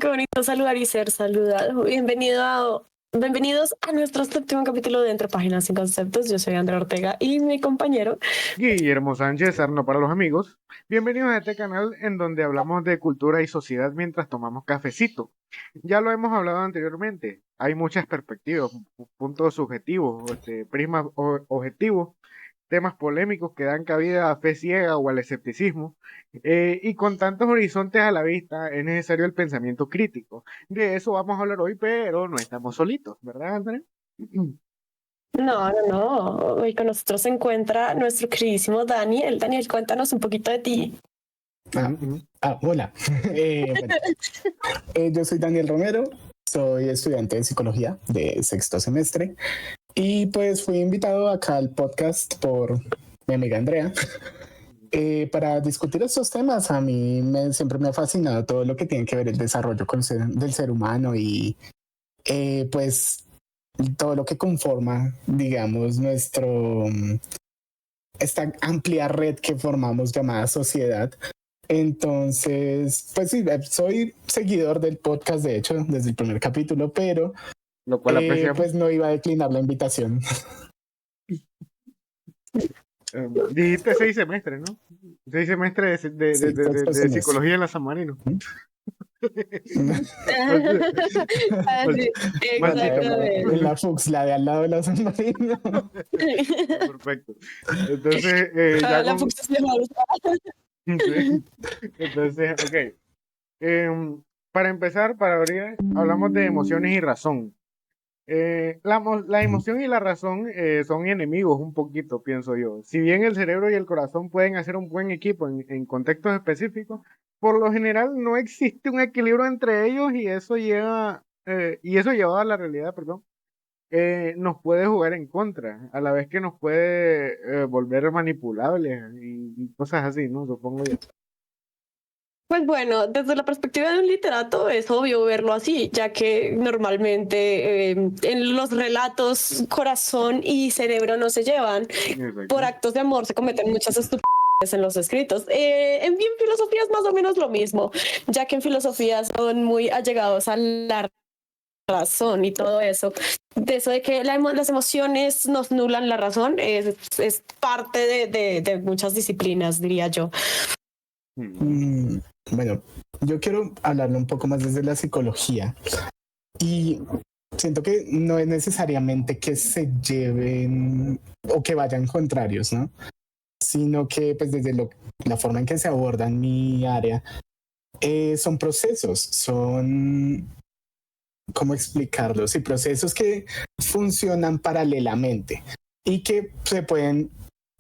qué bonito saludar y ser saludado. Bienvenidos a nuestro séptimo capítulo de Entre Páginas sin Conceptos. Yo soy Andrea Ortega y mi compañero Guillermo Sánchez, Arno para los amigos. Bienvenidos a este canal en donde hablamos de cultura y sociedad mientras tomamos cafecito. Ya lo hemos hablado anteriormente. Hay muchas perspectivas, puntos subjetivos, prismas objetivos, temas polémicos que dan cabida a fe ciega o al escepticismo. Y con tantos horizontes a la vista, es necesario el pensamiento crítico. De eso vamos a hablar hoy, pero no estamos solitos, ¿verdad, Andrés? No. Hoy con nosotros se encuentra nuestro queridísimo Daniel. Daniel, cuéntanos un poquito de ti. Hola. Yo soy Daniel Romero, soy estudiante de psicología de sexto semestre y pues fui invitado acá al podcast por mi amiga Andrea para discutir estos temas. A mí siempre me ha fascinado todo lo que tiene que ver el desarrollo del ser humano y pues todo lo que conforma, digamos, esta amplia red que formamos llamada sociedad. Entonces, pues sí, soy seguidor del podcast, de hecho, desde el primer capítulo, pero Lo cual apreciamos. pues no iba a declinar la invitación. Dijiste 6 semestres, ¿no? 6 semestres de psicología en la San Marino. En la FUX, la de al lado de la San Marino. Perfecto. Entonces, La FUX es mejor. Entonces, ok. Para empezar, para abrir, hablamos de emociones y razón. La emoción y la razón son enemigos un poquito, pienso yo. Si bien el cerebro y el corazón pueden hacer un buen equipo en contextos específicos, por lo general no existe un equilibrio entre ellos y eso llevado a la realidad, perdón, nos puede jugar en contra, a la vez que nos puede volver manipulables y cosas así, ¿no? Supongo yo. Pues bueno, desde la perspectiva de un literato es obvio verlo así, ya que normalmente en los relatos corazón y cerebro no se llevan. Exacto. Por actos de amor se cometen muchas estupideces en los escritos. En filosofía es más o menos lo mismo, ya que en filosofía son muy allegados a la razón y todo eso. De eso de que las emociones nos nulan la razón es parte de muchas disciplinas, diría yo. Bueno, yo quiero hablarle un poco más desde la psicología y siento que no es necesariamente que se lleven o que vayan contrarios, ¿no? Sino que pues desde la forma en que se aborda en mi área son procesos, ¿cómo explicarlo? Sí, procesos que funcionan paralelamente y que se pueden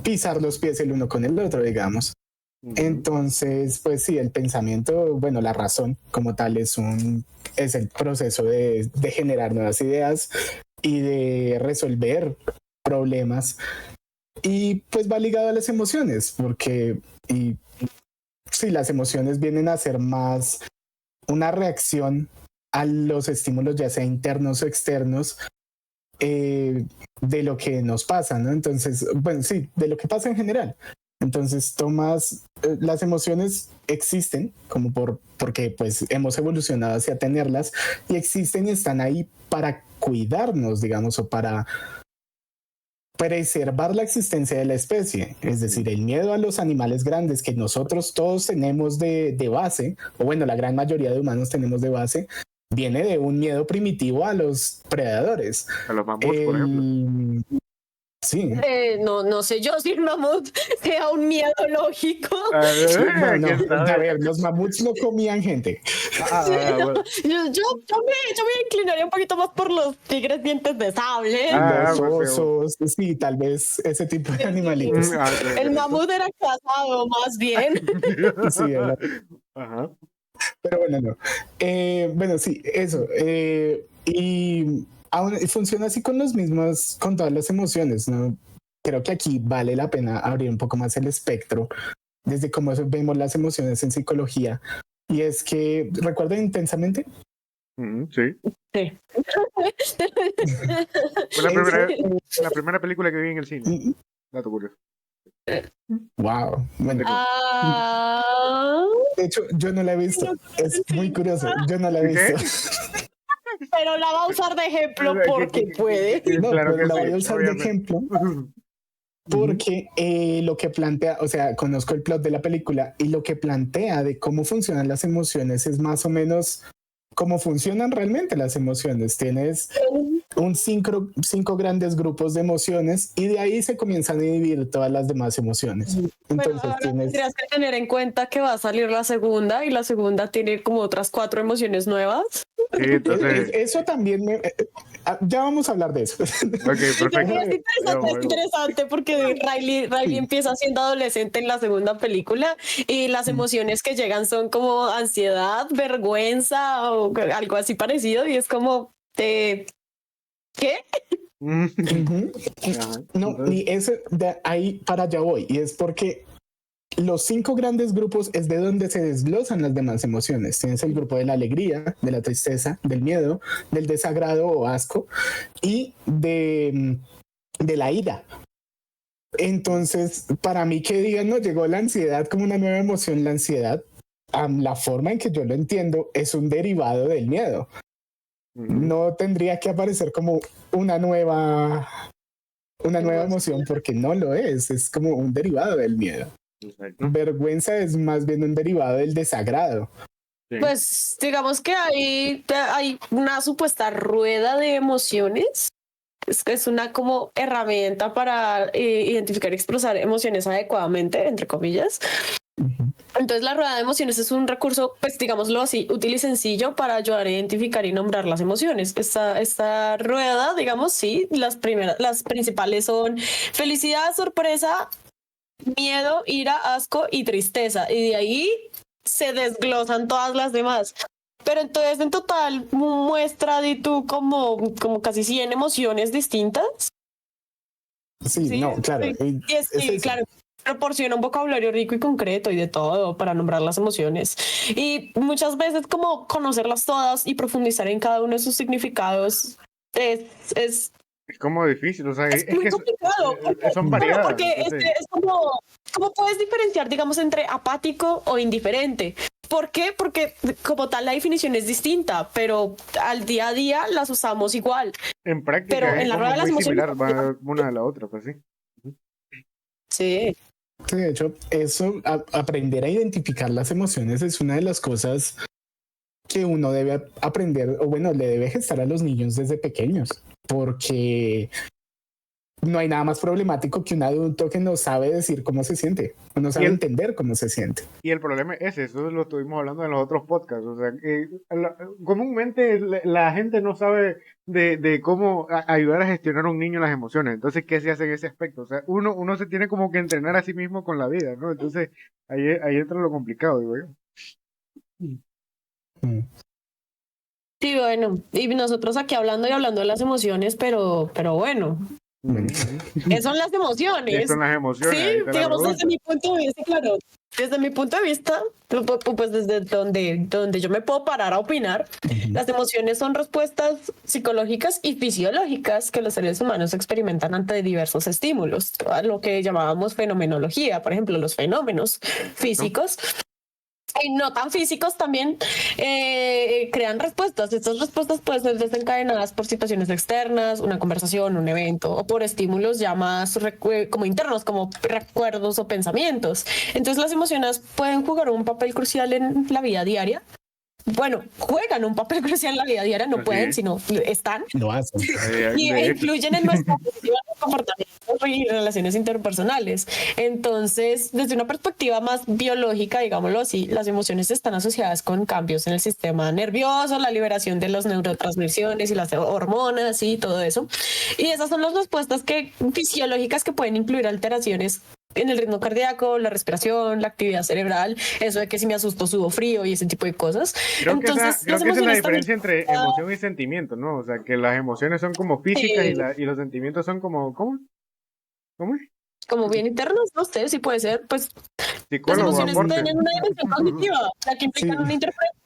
pisar los pies el uno con el otro, digamos. Entonces, pues sí, el pensamiento, bueno, la razón como tal es el proceso de generar nuevas ideas y de resolver problemas. Y pues va ligado a las emociones, porque sí, las emociones vienen a ser más una reacción a los estímulos, ya sea internos o externos, de lo que nos pasa, ¿no? Entonces, bueno, sí, de lo que pasa en general. Entonces las emociones existen como porque pues hemos evolucionado hacia tenerlas y existen y están ahí para cuidarnos, digamos, o para preservar la existencia de la especie. Es decir, el miedo a los animales grandes que nosotros todos tenemos de base, o bueno, la gran mayoría de humanos tenemos de base, viene de un miedo primitivo a los predadores. A los mamuts, por ejemplo. Sí. No sé yo si un mamut sea un miedo lógico. No. A ver, los mamuts no comían gente. Bueno. yo me inclinaría un poquito más por los tigres dientes de sable. Los osos, sí, tal vez ese tipo de animalitos. El mamut era cazado, más bien. Sí, Ajá. Pero bueno, no. Bueno, sí, eso. Y aún funciona así con con todas las emociones, ¿no? Creo que aquí vale la pena abrir un poco más el espectro desde cómo vemos las emociones en psicología. Y es que, ¿recuerdan Intensamente? Sí. Sí. Fue la primera película que vi en el cine. Dato curioso. Wow. Bueno. De hecho, yo no la he visto. Es muy curioso. Yo no la he ¿Qué? visto. Pero la va a usar de ejemplo porque puede. No, Claro pero que la sí, voy a usar de obviamente. ejemplo porque lo que plantea, o sea, conozco el plot de la película y lo que plantea de cómo funcionan las emociones es más o menos cómo funcionan realmente las emociones. Tienes cinco grandes grupos de emociones y de ahí se comienzan a dividir todas las demás emociones. Pero Entonces ahora tienes... tendrías que tener en cuenta que va a salir la segunda y la segunda tiene como otras 4 emociones nuevas. Sí, entonces, Eso también ya vamos a hablar de eso. ok, perfecto. Es interesante porque Riley empieza siendo adolescente en la segunda película y las emociones que llegan son como ansiedad, vergüenza o algo así parecido y es como, ¿qué? Ujú. Ajá, No, entonces, y ese de ahí para allá voy, y es porque los 5 grandes grupos es de donde se desglosan las demás emociones. Tienes el grupo de la alegría, de la tristeza, del miedo, del desagrado o asco y de la ira. Entonces, para mí que digan, no, llegó la ansiedad como una nueva emoción, la ansiedad, la forma en que yo lo entiendo, es un derivado del miedo. No tendría que aparecer como una nueva emoción porque no lo es como un derivado del miedo. exacto. Vergüenza es más bien un derivado del desagrado. Sí. Pues digamos que hay una supuesta rueda de emociones. Es una como herramienta para identificar y expresar emociones adecuadamente, entre comillas. Entonces la rueda de emociones es un recurso, pues digámoslo así, útil y sencillo para ayudar a identificar y nombrar las emociones. Esta rueda, digamos, sí, las principales son felicidad, sorpresa, miedo, ira, asco y tristeza. Y de ahí se desglosan todas las demás. Pero entonces en total muestra de tú como casi 100 emociones distintas. Sí, no, claro. Sí, sí, claro. Proporciona un vocabulario rico y concreto y de todo para nombrar las emociones. Y muchas veces como conocerlas todas y profundizar en cada uno de sus significados es Es como difícil, o sea, es es muy que complicado. son Claro, variadas. porque Entonces, es como, ¿cómo puedes diferenciar, digamos, entre apático o indiferente? ¿Por qué? Porque como tal la definición es distinta, pero al día a día las usamos igual. en Pero práctica en es la rueda como de las muy emociones, similar, va una de la otra, pues sí. sí. Sí, de hecho, aprender a identificar las emociones es una de las cosas que uno debe aprender, o bueno, le debe gestar a los niños desde pequeños, porque no hay nada más problemático que un adulto que no sabe decir cómo se siente, o no sabe entender cómo se siente. Y el problema es ese, eso lo estuvimos hablando en los otros podcasts, o sea, que comúnmente la gente no sabe de cómo ayudar a gestionar a un niño las emociones, entonces, ¿qué se hace en ese aspecto? O sea, uno se tiene como que entrenar a sí mismo con la vida, ¿no? Entonces, ahí entra lo complicado, digo yo. Sí, bueno, y nosotros aquí hablando y hablando de las emociones, pero bueno, ¿qué son las ¿Qué emociones? son las emociones? Sí, Ahí está la digamos pregunta. desde mi punto de vista, claro, desde mi punto de vista, pues desde donde yo me puedo parar a opinar, las emociones son respuestas psicológicas y fisiológicas que los seres humanos experimentan ante diversos estímulos, lo que llamábamos fenomenología, por ejemplo, los fenómenos físicos. Y no tan físicos también crean respuestas. Estas respuestas pueden ser desencadenadas por situaciones externas, una conversación, un evento, o por estímulos ya más como internos, como recuerdos o pensamientos. Entonces las emociones pueden jugar un papel crucial en la vida diaria. Bueno, juegan un papel crucial en la vida diaria, no Así pueden, es. sino están. Lo hacen. Y De hecho, influyen en nuestra comportamiento y relaciones interpersonales. Entonces, desde una perspectiva más biológica, digámoslo así, las emociones están asociadas con cambios en el sistema nervioso, la liberación de los neurotransmisiones y las hormonas y todo eso. Y esas son las respuestas fisiológicas que pueden incluir alteraciones en el ritmo cardíaco, la respiración, la actividad cerebral, eso de que si me asusto subo frío y ese tipo de cosas. creo que esa es la emociones diferencia también, entre emoción y sentimiento, ¿no? O sea, que las emociones son como físicas y los sentimientos son como, ¿cómo? ¿Cómo es? como bien internos, no sé si puede ser, pues las Psicólogo, emociones aporte. tienen una dimensión cognitiva, la que implica Sí.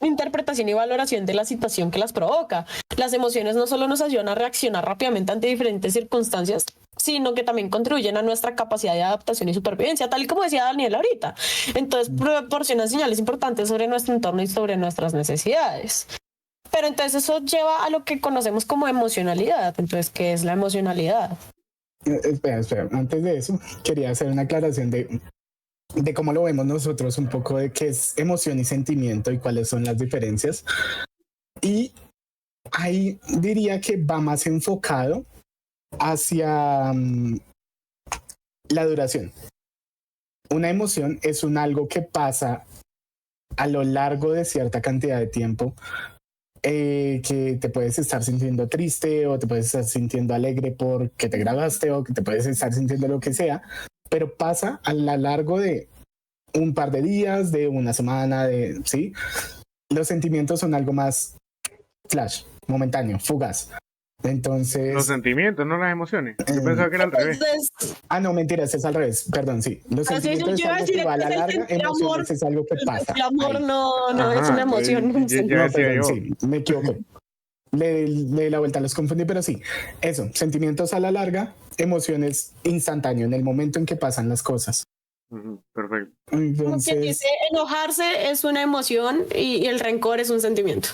una interpretación y valoración de la situación que las provoca. Las emociones no solo nos ayudan a reaccionar rápidamente ante diferentes circunstancias, sino que también contribuyen a nuestra capacidad de adaptación y supervivencia, tal y como decía Daniel ahorita. Entonces proporcionan señales importantes sobre nuestro entorno y sobre nuestras necesidades. Pero entonces eso lleva a lo que conocemos como emocionalidad. Entonces, ¿qué es la emocionalidad? Espera. Antes de eso, quería hacer una aclaración de cómo lo vemos nosotros, un poco de qué es emoción y sentimiento y cuáles son las diferencias. Y ahí diría que va más enfocado hacia la duración. Una emoción es algo que pasa a lo largo de cierta cantidad de tiempo, que te puedes estar sintiendo triste o te puedes estar sintiendo alegre porque te graduaste o que te puedes estar sintiendo lo que sea, pero pasa a lo largo de un par de días, de una semana, ¿sí? Los sentimientos son algo más flash, momentáneo, fugaz. Entonces... Los sentimientos, no las emociones. Yo pensaba que era al revés. No, mentiras, es al revés. Perdón, sí. Los sentimientos es algo que va a la larga, emociones es algo que pasa. El amor no es una emoción. Sí, me equivoco. Le di la vuelta, los confundí, pero sí. Eso, sentimientos a la larga, emociones instantáneo, en el momento en que pasan las cosas. Perfecto. Entonces, como quien dice, enojarse es una emoción y el rencor es un sentimiento.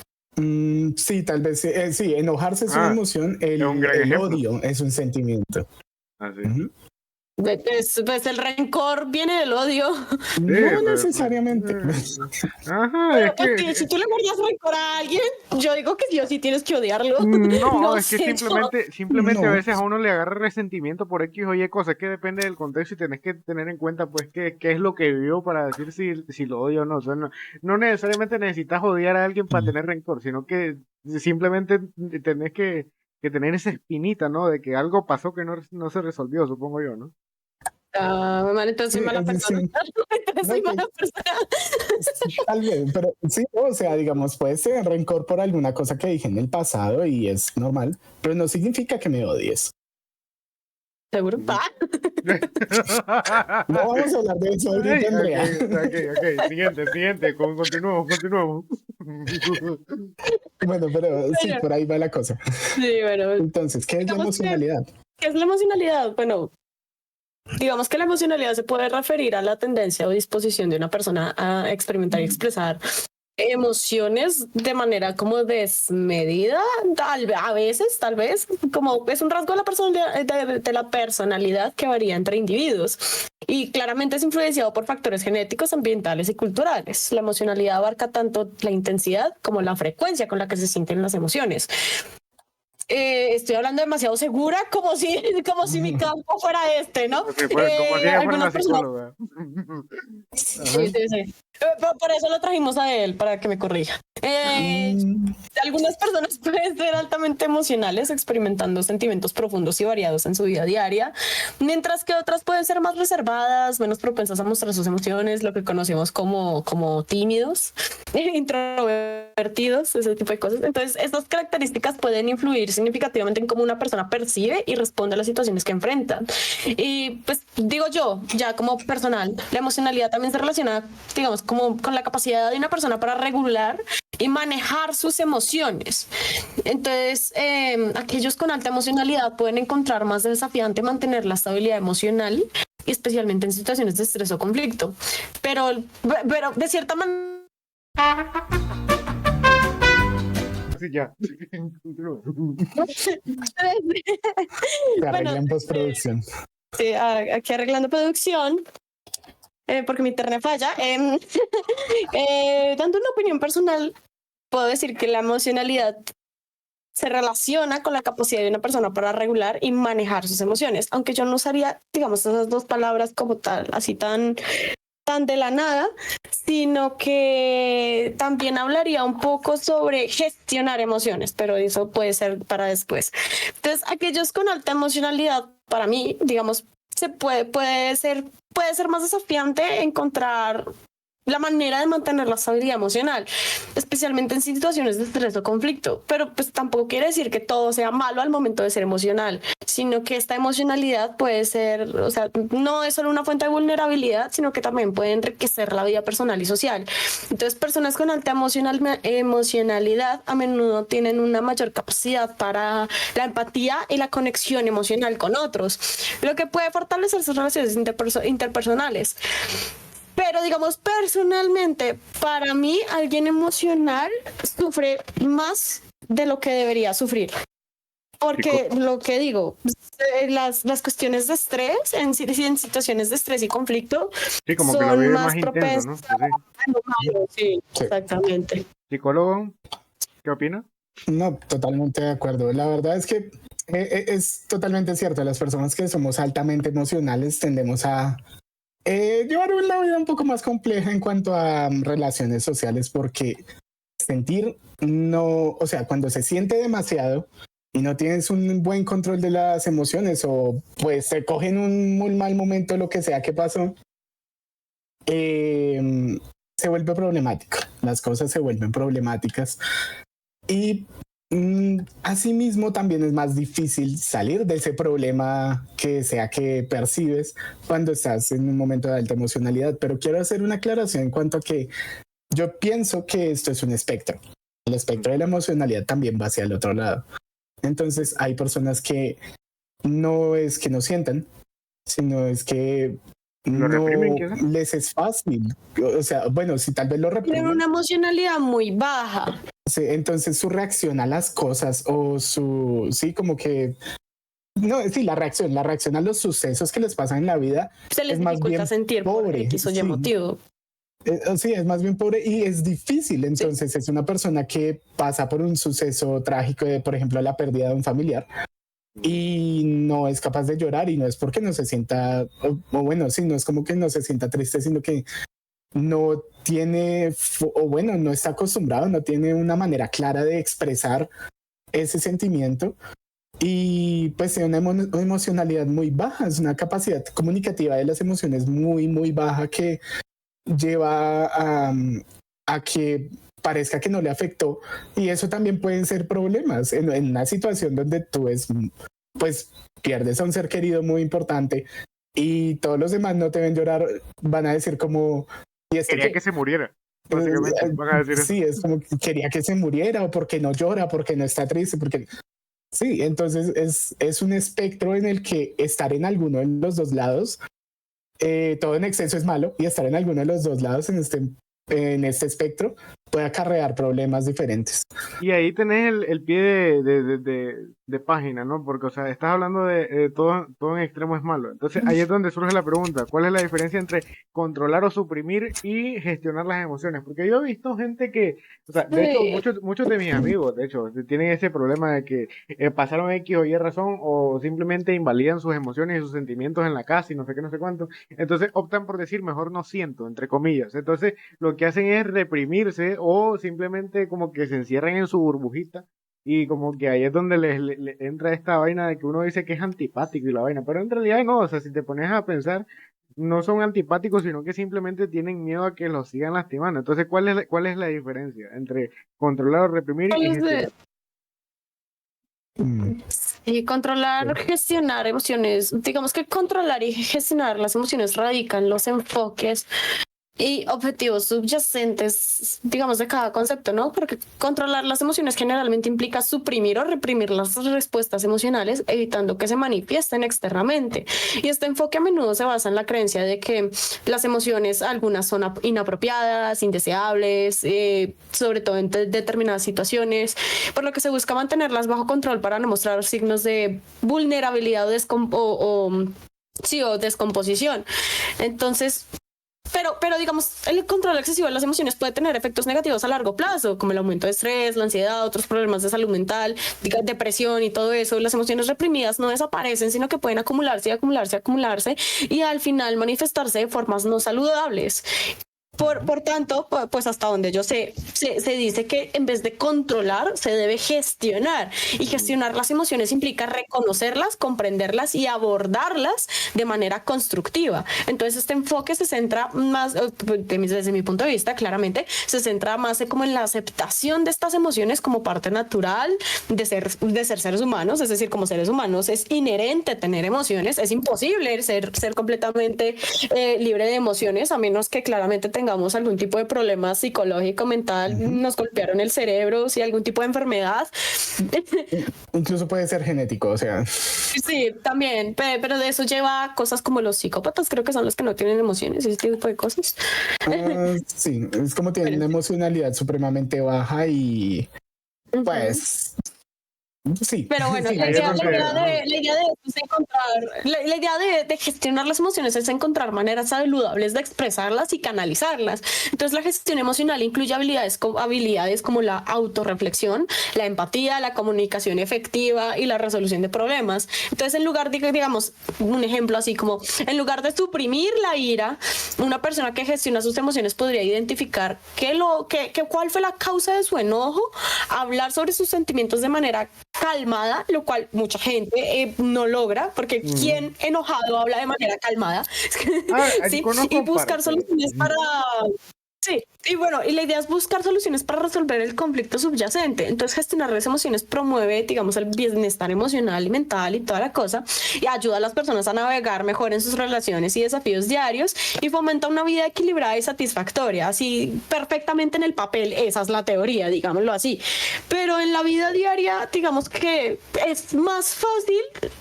Sí, tal vez sí, enojarse es una emoción, el odio es un sentimiento. Sí. Pues el rencor viene del odio. No necesariamente. Ajá, Pero, si tú le guardas rencor a alguien, yo digo que sí o sí tienes que odiarlo. No, es que simplemente No. A veces a uno le agarra resentimiento por X o Y cosas, que depende del contexto y tenés que tener en cuenta pues qué es lo que vivió para decir si lo odio o no. O sea, no necesariamente necesitas odiar a alguien para tener rencor, sino que simplemente tenés que tener esa espinita, ¿no? De que algo pasó que no se resolvió, supongo yo, ¿no? Entonces soy mala persona. Soy mala persona. Tal vez, pero sí, o sea, digamos, puede ser rencor por alguna cosa que dije en el pasado y es normal, pero no significa que me odies. ¿Seguro? No vamos a hablar de eso ahorita, Andrea. Ok. Siguiente. Continuemos. Bueno, pero sí, por ahí va la cosa. Sí, bueno. Entonces, ¿qué es la emocionalidad? ¿Qué es la emocionalidad? Bueno, digamos que la emocionalidad se puede referir a la tendencia o disposición de una persona a experimentar y expresar emociones de manera como desmedida, a veces, tal vez, como es un rasgo de la personalidad, de la personalidad que varía entre individuos y claramente es influenciado por factores genéticos, ambientales y culturales. La emocionalidad abarca tanto la intensidad como la frecuencia con la que se sienten las emociones. Estoy hablando demasiado segura, como si mi campo fuera ¿no? Como si ella fuera una psicóloga. Sí. Por eso lo trajimos a él, para que me corrija. Algunas personas pueden ser altamente emocionales, experimentando sentimientos profundos y variados en su vida diaria, mientras que otras pueden ser más reservadas, menos propensas a mostrar sus emociones, lo que conocemos como tímidos, introvertidos, ese tipo de cosas. Entonces, estas características pueden influir significativamente en cómo una persona percibe y responde a las situaciones que enfrenta. Y pues digo yo, ya como personal, la emocionalidad también se relaciona, digamos, como con la capacidad de una persona para regular y manejar sus emociones. Entonces, aquellos con alta emocionalidad pueden encontrar más desafiante mantener la estabilidad emocional, y especialmente en situaciones de estrés o conflicto. Pero de cierta manera... Sí, ya. Se arregla en postproducción. Sí, aquí arreglando producción. Porque mi internet falla. Dando una opinión personal, puedo decir que la emocionalidad se relaciona con la capacidad de una persona para regular y manejar sus emociones, aunque yo no usaría, digamos, esas dos palabras como tal, así tan de la nada, sino que también hablaría un poco sobre gestionar emociones, pero eso puede ser para después. Entonces, aquellos con alta emocionalidad, para mí, digamos, puede ser más desafiante encontrar la manera de mantener la estabilidad emocional, especialmente en situaciones de estrés o conflicto. Pero pues tampoco quiere decir que todo sea malo al momento de ser emocional, sino que esta emocionalidad puede ser, o sea, no es solo una fuente de vulnerabilidad, sino que también puede enriquecer la vida personal y social. Entonces, personas con alta emocionalidad a menudo tienen una mayor capacidad para la empatía y la conexión emocional con otros, lo que puede fortalecer sus relaciones interpersonales. Pero digamos, personalmente, para mí, alguien emocional sufre más de lo que debería sufrir. Porque lo que digo, las cuestiones de estrés, en situaciones de estrés y conflicto, Sí, como que lo son vive más más intenso, ¿no? propensas a lo malo. Sí, exactamente. Psicólogo, ¿qué opina? No, totalmente de acuerdo. La verdad es que es totalmente cierto. Las personas que somos altamente emocionales tendemos a llevar una vida un poco más compleja en cuanto a relaciones sociales, porque sentir no, o sea, cuando se siente demasiado y no tienes un buen control de las emociones o pues se cogen un muy mal momento, lo que sea que pasó, se vuelve problemático. Las cosas se vuelven problemáticas y asimismo también es más difícil salir de ese problema que sea que percibes cuando estás en un momento de alta emocionalidad. Pero quiero hacer una aclaración en cuanto a que yo pienso que esto es un espectro. El espectro de la emocionalidad también va hacia el otro lado. Entonces hay personas que no es que no sientan, sino es que ¿Lo reprimen, no quizás? les es fácil. O sea, bueno, si tal vez lo Tienen reprimen, una emocionalidad muy baja. sí, entonces su reacción a las cosas o su, sí, como que, no, sí, la reacción a los sucesos que les pasan en la vida Se les es más dificulta bien sentir por pobre. X o Y Sí, motivo. sí, es más bien pobre y es difícil. Entonces es una persona que pasa por un suceso trágico de, por ejemplo, la pérdida de un familiar y no es capaz de llorar y no es porque no se sienta, o bueno, sí, no es como que no se sienta triste, sino que no tiene, o bueno, no está acostumbrado, no tiene una manera clara de expresar ese sentimiento y pues tiene una emocionalidad muy baja, es una capacidad comunicativa de las emociones muy, muy baja que lleva a que parezca que no le afectó y eso también pueden ser problemas en una situación donde tú pues pierdes a un ser querido muy importante y todos los demás no te ven llorar, van a decir como y Quería que se muriera, básicamente, van a decir eso. sí, es como que quería que se muriera o porque no llora, porque no está triste, porque sí, entonces es un espectro en el que estar en alguno de los dos lados, todo en exceso es malo y estar en alguno de los dos lados en este espectro puede acarrear problemas diferentes. Y ahí tenés el pie de página, ¿no? Porque, o sea, estás hablando de todo en extremo es malo. Entonces, ahí es donde surge la pregunta, ¿cuál es la diferencia entre controlar o suprimir y gestionar las emociones? Porque yo he visto gente que, o sea, de hecho, Sí. muchos de mis amigos, de hecho, tienen ese problema de que pasaron X o Y razón o simplemente invalidan sus emociones y sus sentimientos en la casa y no sé qué, no sé cuánto. Entonces, optan por decir, mejor no siento, entre comillas. Entonces, lo que hacen es reprimirse o simplemente como que se encierran en su burbujita y como que ahí es donde les entra esta vaina de que uno dice que es antipático y la vaina, pero en realidad no, o sea, si te pones a pensar, no son antipáticos, sino que simplemente tienen miedo a que los sigan lastimando. Entonces, cuál es la diferencia entre controlar o reprimir y gestionar? Y controlar, gestionar emociones. Digamos que controlar y gestionar las emociones radican los enfoques y objetivos subyacentes, digamos, de cada concepto, ¿no? Porque controlar las emociones generalmente implica suprimir o reprimir las respuestas emocionales, evitando que se manifiesten externamente. Y este enfoque a menudo se basa en la creencia de que las emociones, algunas son inapropiadas, indeseables, sobre todo en determinadas situaciones, por lo que se busca mantenerlas bajo control para no mostrar signos de vulnerabilidad o descomposición. Entonces, pero digamos, el control excesivo de las emociones puede tener efectos negativos a largo plazo, como el aumento de estrés, la ansiedad, otros problemas de salud mental, depresión y todo eso. Las emociones reprimidas no desaparecen, sino que pueden acumularse y acumularse y acumularse y al final manifestarse de formas no saludables. Por tanto, pues hasta donde yo sé, se dice que en vez de controlar, se debe gestionar. Y gestionar las emociones implica reconocerlas, comprenderlas y abordarlas de manera constructiva. Entonces, este enfoque se centra más, desde mi punto de vista, claramente, se centra más como en la aceptación de estas emociones como parte natural de ser seres humanos. Es decir, como seres humanos es inherente tener emociones, es imposible ser completamente libre de emociones, a menos que claramente tengamos algún tipo de problema psicológico, mental, nos golpearon el cerebro, si algún tipo de enfermedad. Incluso puede ser genético, o sea. Sí, también, pero de eso lleva a cosas como los psicópatas, creo que son los que no tienen emociones y ese tipo de cosas. Sí, es como tienen una emocionalidad supremamente baja y pues sí. Pero bueno, Sí, la idea de gestionar las emociones es encontrar maneras saludables de expresarlas y canalizarlas. Entonces, la gestión emocional incluye habilidades como la autorreflexión, la empatía, la comunicación efectiva y la resolución de problemas. Entonces, en lugar de, digamos, un ejemplo así como, en lugar de suprimir la ira, una persona que gestiona sus emociones podría identificar cuál fue la causa de su enojo, hablar sobre sus sentimientos de manera calmada, lo cual mucha gente no logra, porque quien enojado habla de manera calmada. ¿Sí? Y buscar soluciones para... Sí, y bueno, y la idea es buscar soluciones para resolver el conflicto subyacente. Entonces, gestionar las emociones promueve, digamos, el bienestar emocional y mental y toda la cosa, y ayuda a las personas a navegar mejor en sus relaciones y desafíos diarios, y fomenta una vida equilibrada y satisfactoria. Así, perfectamente en el papel, esa es la teoría, digámoslo así. Pero en la vida diaria, digamos que es más fácil,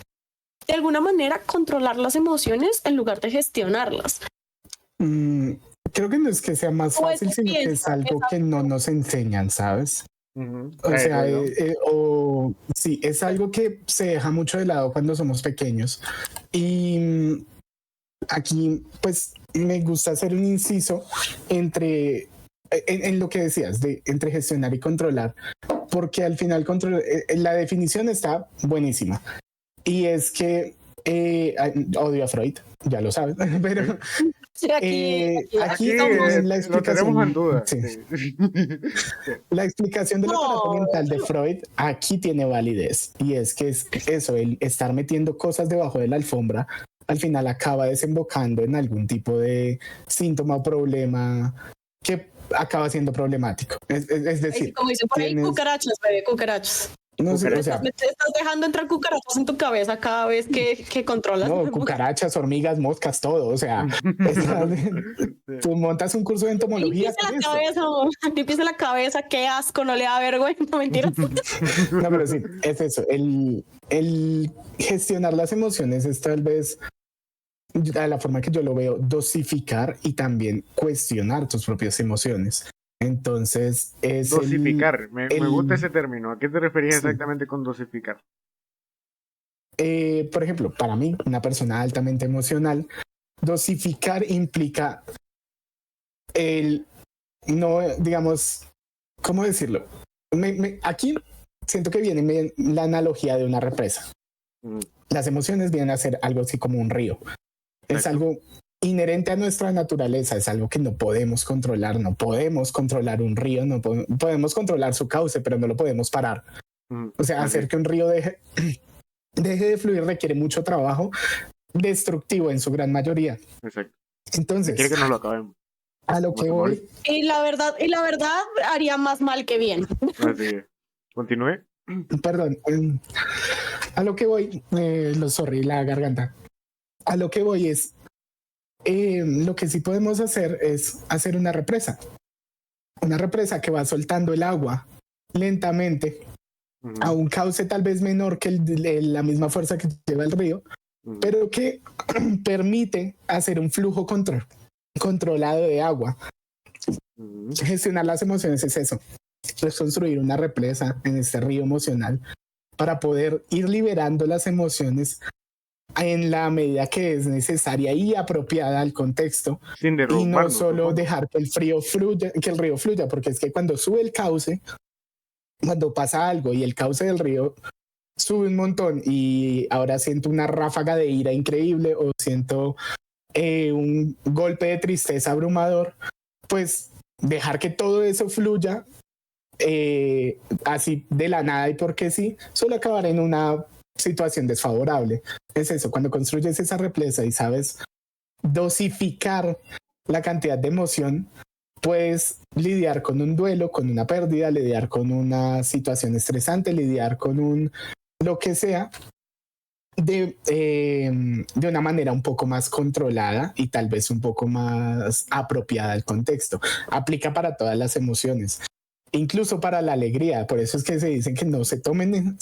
de alguna manera, controlar las emociones en lugar de gestionarlas. Creo que no es que sea más fácil, sino que es algo que no nos enseñan, ¿sabes? O sea, sí, es algo que se deja mucho de lado cuando somos pequeños. Y aquí, pues, me gusta hacer un inciso en lo que decías, entre gestionar y controlar, porque al final la definición está buenísima. Y es que odio a Freud, ya lo sabes, pero... Sí, aquí también la explicación, lo tenemos en duda. Sí. Sí. La explicación del aparato mental de Freud aquí tiene validez, y es que es eso, el estar metiendo cosas debajo de la alfombra al final acaba desembocando en algún tipo de síntoma o problema que acaba siendo problemático. Es decir, como dicen por ahí, cucarachas, bebé, cucarachas. No sé, o sea, te estás dejando entrar cucarachas en tu cabeza cada vez que controlas. No, cucarachas, hormigas, moscas, todo. O sea, tú montas un curso de entomología. Límpiese la cabeza, qué asco, no le da vergüenza, mentira. No, pero sí, es eso. El gestionar las emociones es tal vez, a la forma que yo lo veo, dosificar y también cuestionar tus propias emociones. Entonces, es dosificar. Me gusta ese término. ¿A qué te referías exactamente con dosificar? Por ejemplo, para mí, una persona altamente emocional, dosificar implica no, digamos, ¿cómo decirlo? Aquí siento que viene la analogía de una represa. Las emociones vienen a ser algo así como un río. Es algo inherente a nuestra naturaleza, es algo que no podemos controlar. No podemos controlar un río, no podemos controlar su cauce, pero no lo podemos parar. O sea, hacer que un río deje de fluir requiere mucho trabajo, destructivo en su gran mayoría. Exacto. Entonces, quiere que nos lo acabemos. A lo que voy. Y la verdad haría más mal que bien. Así es. Continúe. Perdón. A lo que voy, sorry, la garganta. A lo que voy es, lo que sí podemos hacer es hacer una represa. Una represa que va soltando el agua lentamente a un cauce tal vez menor que la misma fuerza que lleva el río, pero que permite hacer un flujo controlado de agua. Gestionar las emociones es eso, es construir una represa en este río emocional para poder ir liberando las emociones en la medida que es necesaria y apropiada al contexto, y no solo dejar que el río fluya, porque es que cuando sube el cauce, cuando pasa algo y el cauce del río sube un montón y ahora siento una ráfaga de ira increíble o siento un golpe de tristeza abrumador, pues dejar que todo eso fluya así de la nada y porque sí, suele acabar en una situación desfavorable. Es eso, cuando construyes esa represa y sabes dosificar la cantidad de emoción, puedes lidiar con un duelo, con una pérdida, lidiar con una situación estresante, lidiar con lo que sea de una manera un poco más controlada y tal vez un poco más apropiada al contexto. Aplica para todas las emociones, incluso para la alegría. Por eso es que se dicen que no se tomen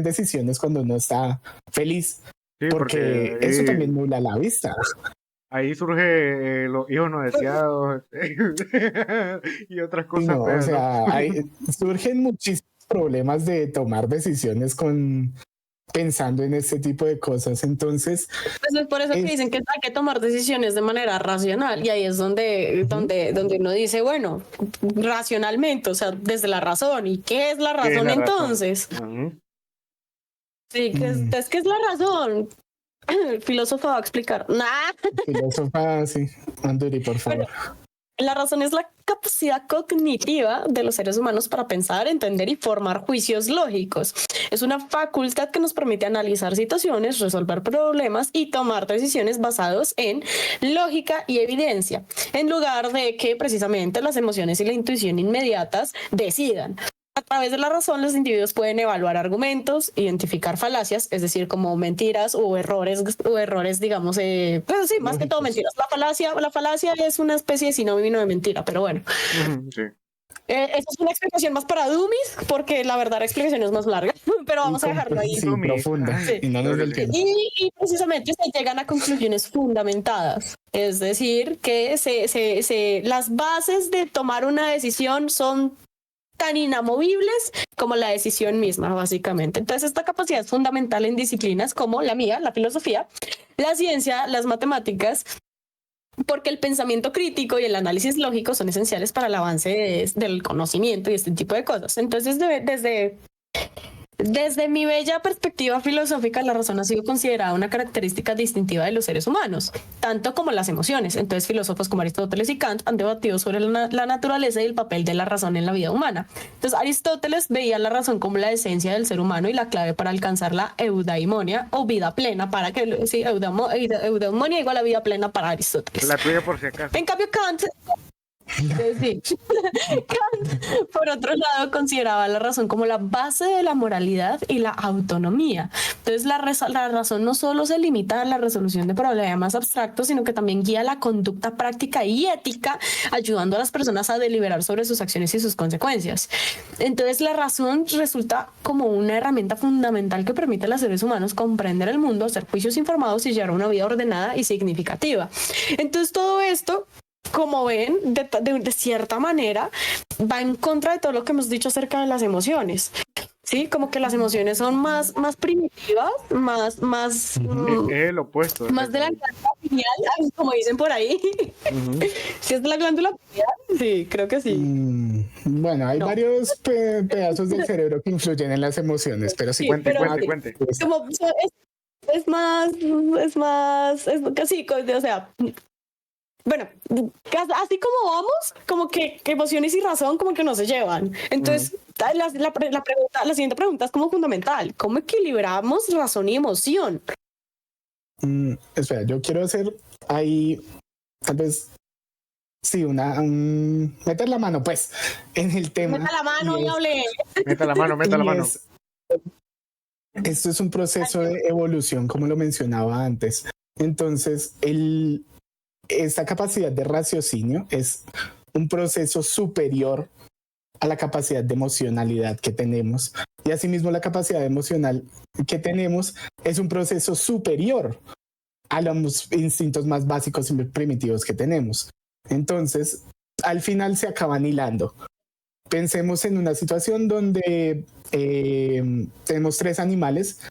decisiones cuando uno está feliz, Sí, porque eso también nubla la vista. Ahí surge los hijos no deseados y otras cosas No, o feas, ¿no? sea, surgen muchísimos problemas de tomar decisiones pensando en este tipo de cosas. Entonces, Pues es por eso que dicen que hay que tomar decisiones de manera racional, y ahí es donde uno dice, bueno, racionalmente, o sea, desde la razón. ¿Y qué es la ¿Qué es razón la razón? entonces? Sí, ¿qué es la razón? El filósofo va a explicar. Nah. filósofa, sí, Anduri, por favor. La razón es la capacidad cognitiva de los seres humanos para pensar, entender y formar juicios lógicos. Es una facultad que nos permite analizar situaciones, resolver problemas y tomar decisiones basadas en lógica y evidencia, en lugar de que precisamente las emociones y la intuición inmediatas decidan. A través de la razón, los individuos pueden evaluar argumentos, identificar falacias, es decir, como mentiras o errores, digamos, pues sí, más que todo mentiras. La falacia es una especie de sinónimo de mentira, pero bueno. Sí. Esa es una explicación más para dummies, porque la verdad la explicación es más larga, pero vamos a dejarlo ahí. Sí, profunda. Sí. Y no nos del tiempo. Y precisamente se llegan a conclusiones fundamentadas, es decir, que las bases de tomar una decisión son tan inamovibles como la decisión misma, básicamente. Entonces, esta capacidad es fundamental en disciplinas como la mía, la filosofía, la ciencia, las matemáticas, porque el pensamiento crítico y el análisis lógico son esenciales para el avance del conocimiento y este tipo de cosas. Entonces, desde mi bella perspectiva filosófica, la razón ha sido considerada una característica distintiva de los seres humanos, tanto como las emociones. Entonces, filósofos como Aristóteles y Kant han debatido sobre la naturaleza y el papel de la razón en la vida humana. Entonces, Aristóteles veía la razón como la esencia del ser humano y la clave para alcanzar la eudaimonia o vida plena, para que sí, eudaimonia igual a vida plena para Aristóteles. La tuya por si acaso. En cambio, Kant... Sí. Kant, por otro lado, consideraba la razón como la base de la moralidad y la autonomía. Entonces, la razón no solo se limita a la resolución de problemas abstractos, sino que también guía la conducta práctica y ética, ayudando a las personas a deliberar sobre sus acciones y sus consecuencias. Entonces, la razón resulta como una herramienta fundamental que permite a los seres humanos comprender el mundo, hacer juicios informados y llevar una vida ordenada y significativa. Entonces, todo esto, como ven, de cierta manera, va en contra de todo lo que hemos dicho acerca de las emociones. Sí, como que las emociones son más primitivas, más Es el opuesto. más de la glándula pineal, como dicen por ahí. ¿Sí es de la glándula pineal? Sí, creo que sí. Bueno, hay varios pedazos del cerebro que influyen en las emociones, pero sí. Cuente. Como es casi, o sea, bueno, así como vamos, como que emociones y razón como que no se llevan. Entonces, la siguiente pregunta es como fundamental. ¿Cómo equilibramos razón y emoción? Espera, yo quiero hacer ahí, tal vez, sí, meter la mano, pues, en el tema. Meta la mano y hable. Meta la mano. Esto es un proceso de evolución, como lo mencionaba antes. Entonces, esta capacidad de raciocinio es un proceso superior a la capacidad de emocionalidad que tenemos. Y asimismo, la capacidad emocional que tenemos es un proceso superior a los instintos más básicos y primitivos que tenemos. Entonces, al final se acaban hilando. Pensemos en una situación donde tenemos 3 animales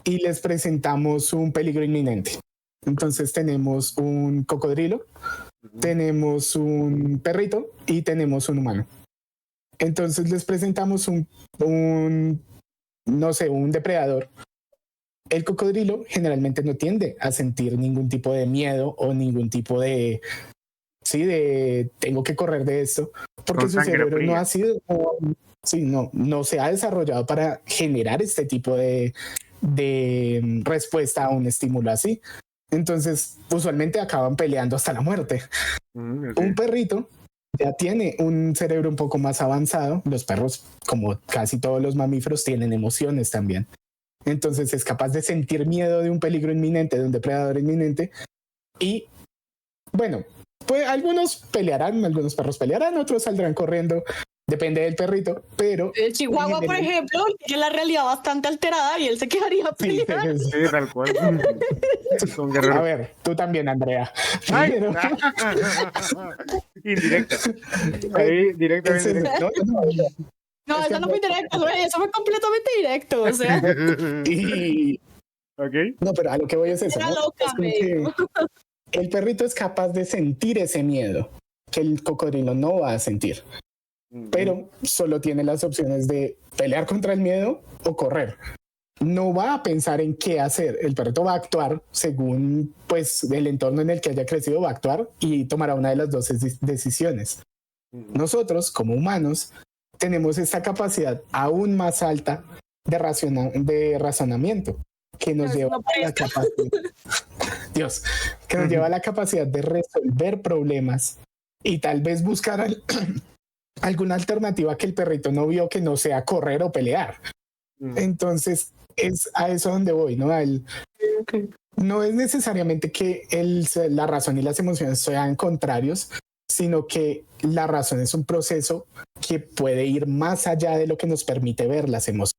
y les presentamos un peligro inminente. Entonces tenemos un cocodrilo, tenemos un perrito y tenemos un humano. Entonces les presentamos un depredador. El cocodrilo generalmente no tiende a sentir ningún tipo de miedo o ningún tipo de sí, de tengo que correr de esto, porque Con su sangre cerebro fría. no ha sido, sí, no se ha desarrollado para generar este tipo de respuesta a un estímulo así. Entonces, usualmente acaban peleando hasta la muerte. Un perrito ya tiene un cerebro un poco más avanzado. Los perros, como casi todos los mamíferos, tienen emociones también. Entonces es capaz de sentir miedo de un peligro inminente, de un depredador inminente. Y bueno, pues algunos pelearán, algunos perros pelearán, otros saldrán corriendo. Depende del perrito, pero... El Chihuahua, por ejemplo, tiene la realidad bastante alterada y él se quedaría a Sí, pelear. Sí, tal cual. Son a guerreros. ver, tú también, Andrea. ¡Ay! Pero... Indirecta. Ahí, directa, bien Ese- directa. No, es que eso no fue directo, güey, eso fue completamente directo, o sea, y Ok. no, pero a lo que voy es eso, era ¿no? loca, Es como me que dijo. el perrito es capaz de sentir ese miedo que el cocodrilo no va a sentir, pero solo tiene las opciones de pelear contra el miedo o correr. No va a pensar en qué hacer. El perrito va a actuar según pues el entorno en el que haya crecido, va a actuar y tomará una de las dos decisiones. Nosotros, como humanos, tenemos esta capacidad aún más alta de razonamiento que nos Eso lleva no a la capacidad, Dios, que nos lleva a la capacidad de resolver problemas y tal vez buscar alguna alternativa que el perrito no vio, que no sea correr o pelear. Entonces es a eso donde voy, ¿no? No es necesariamente que la razón y las emociones sean contrarios, sino que la razón es un proceso que puede ir más allá de lo que nos permite ver las emociones.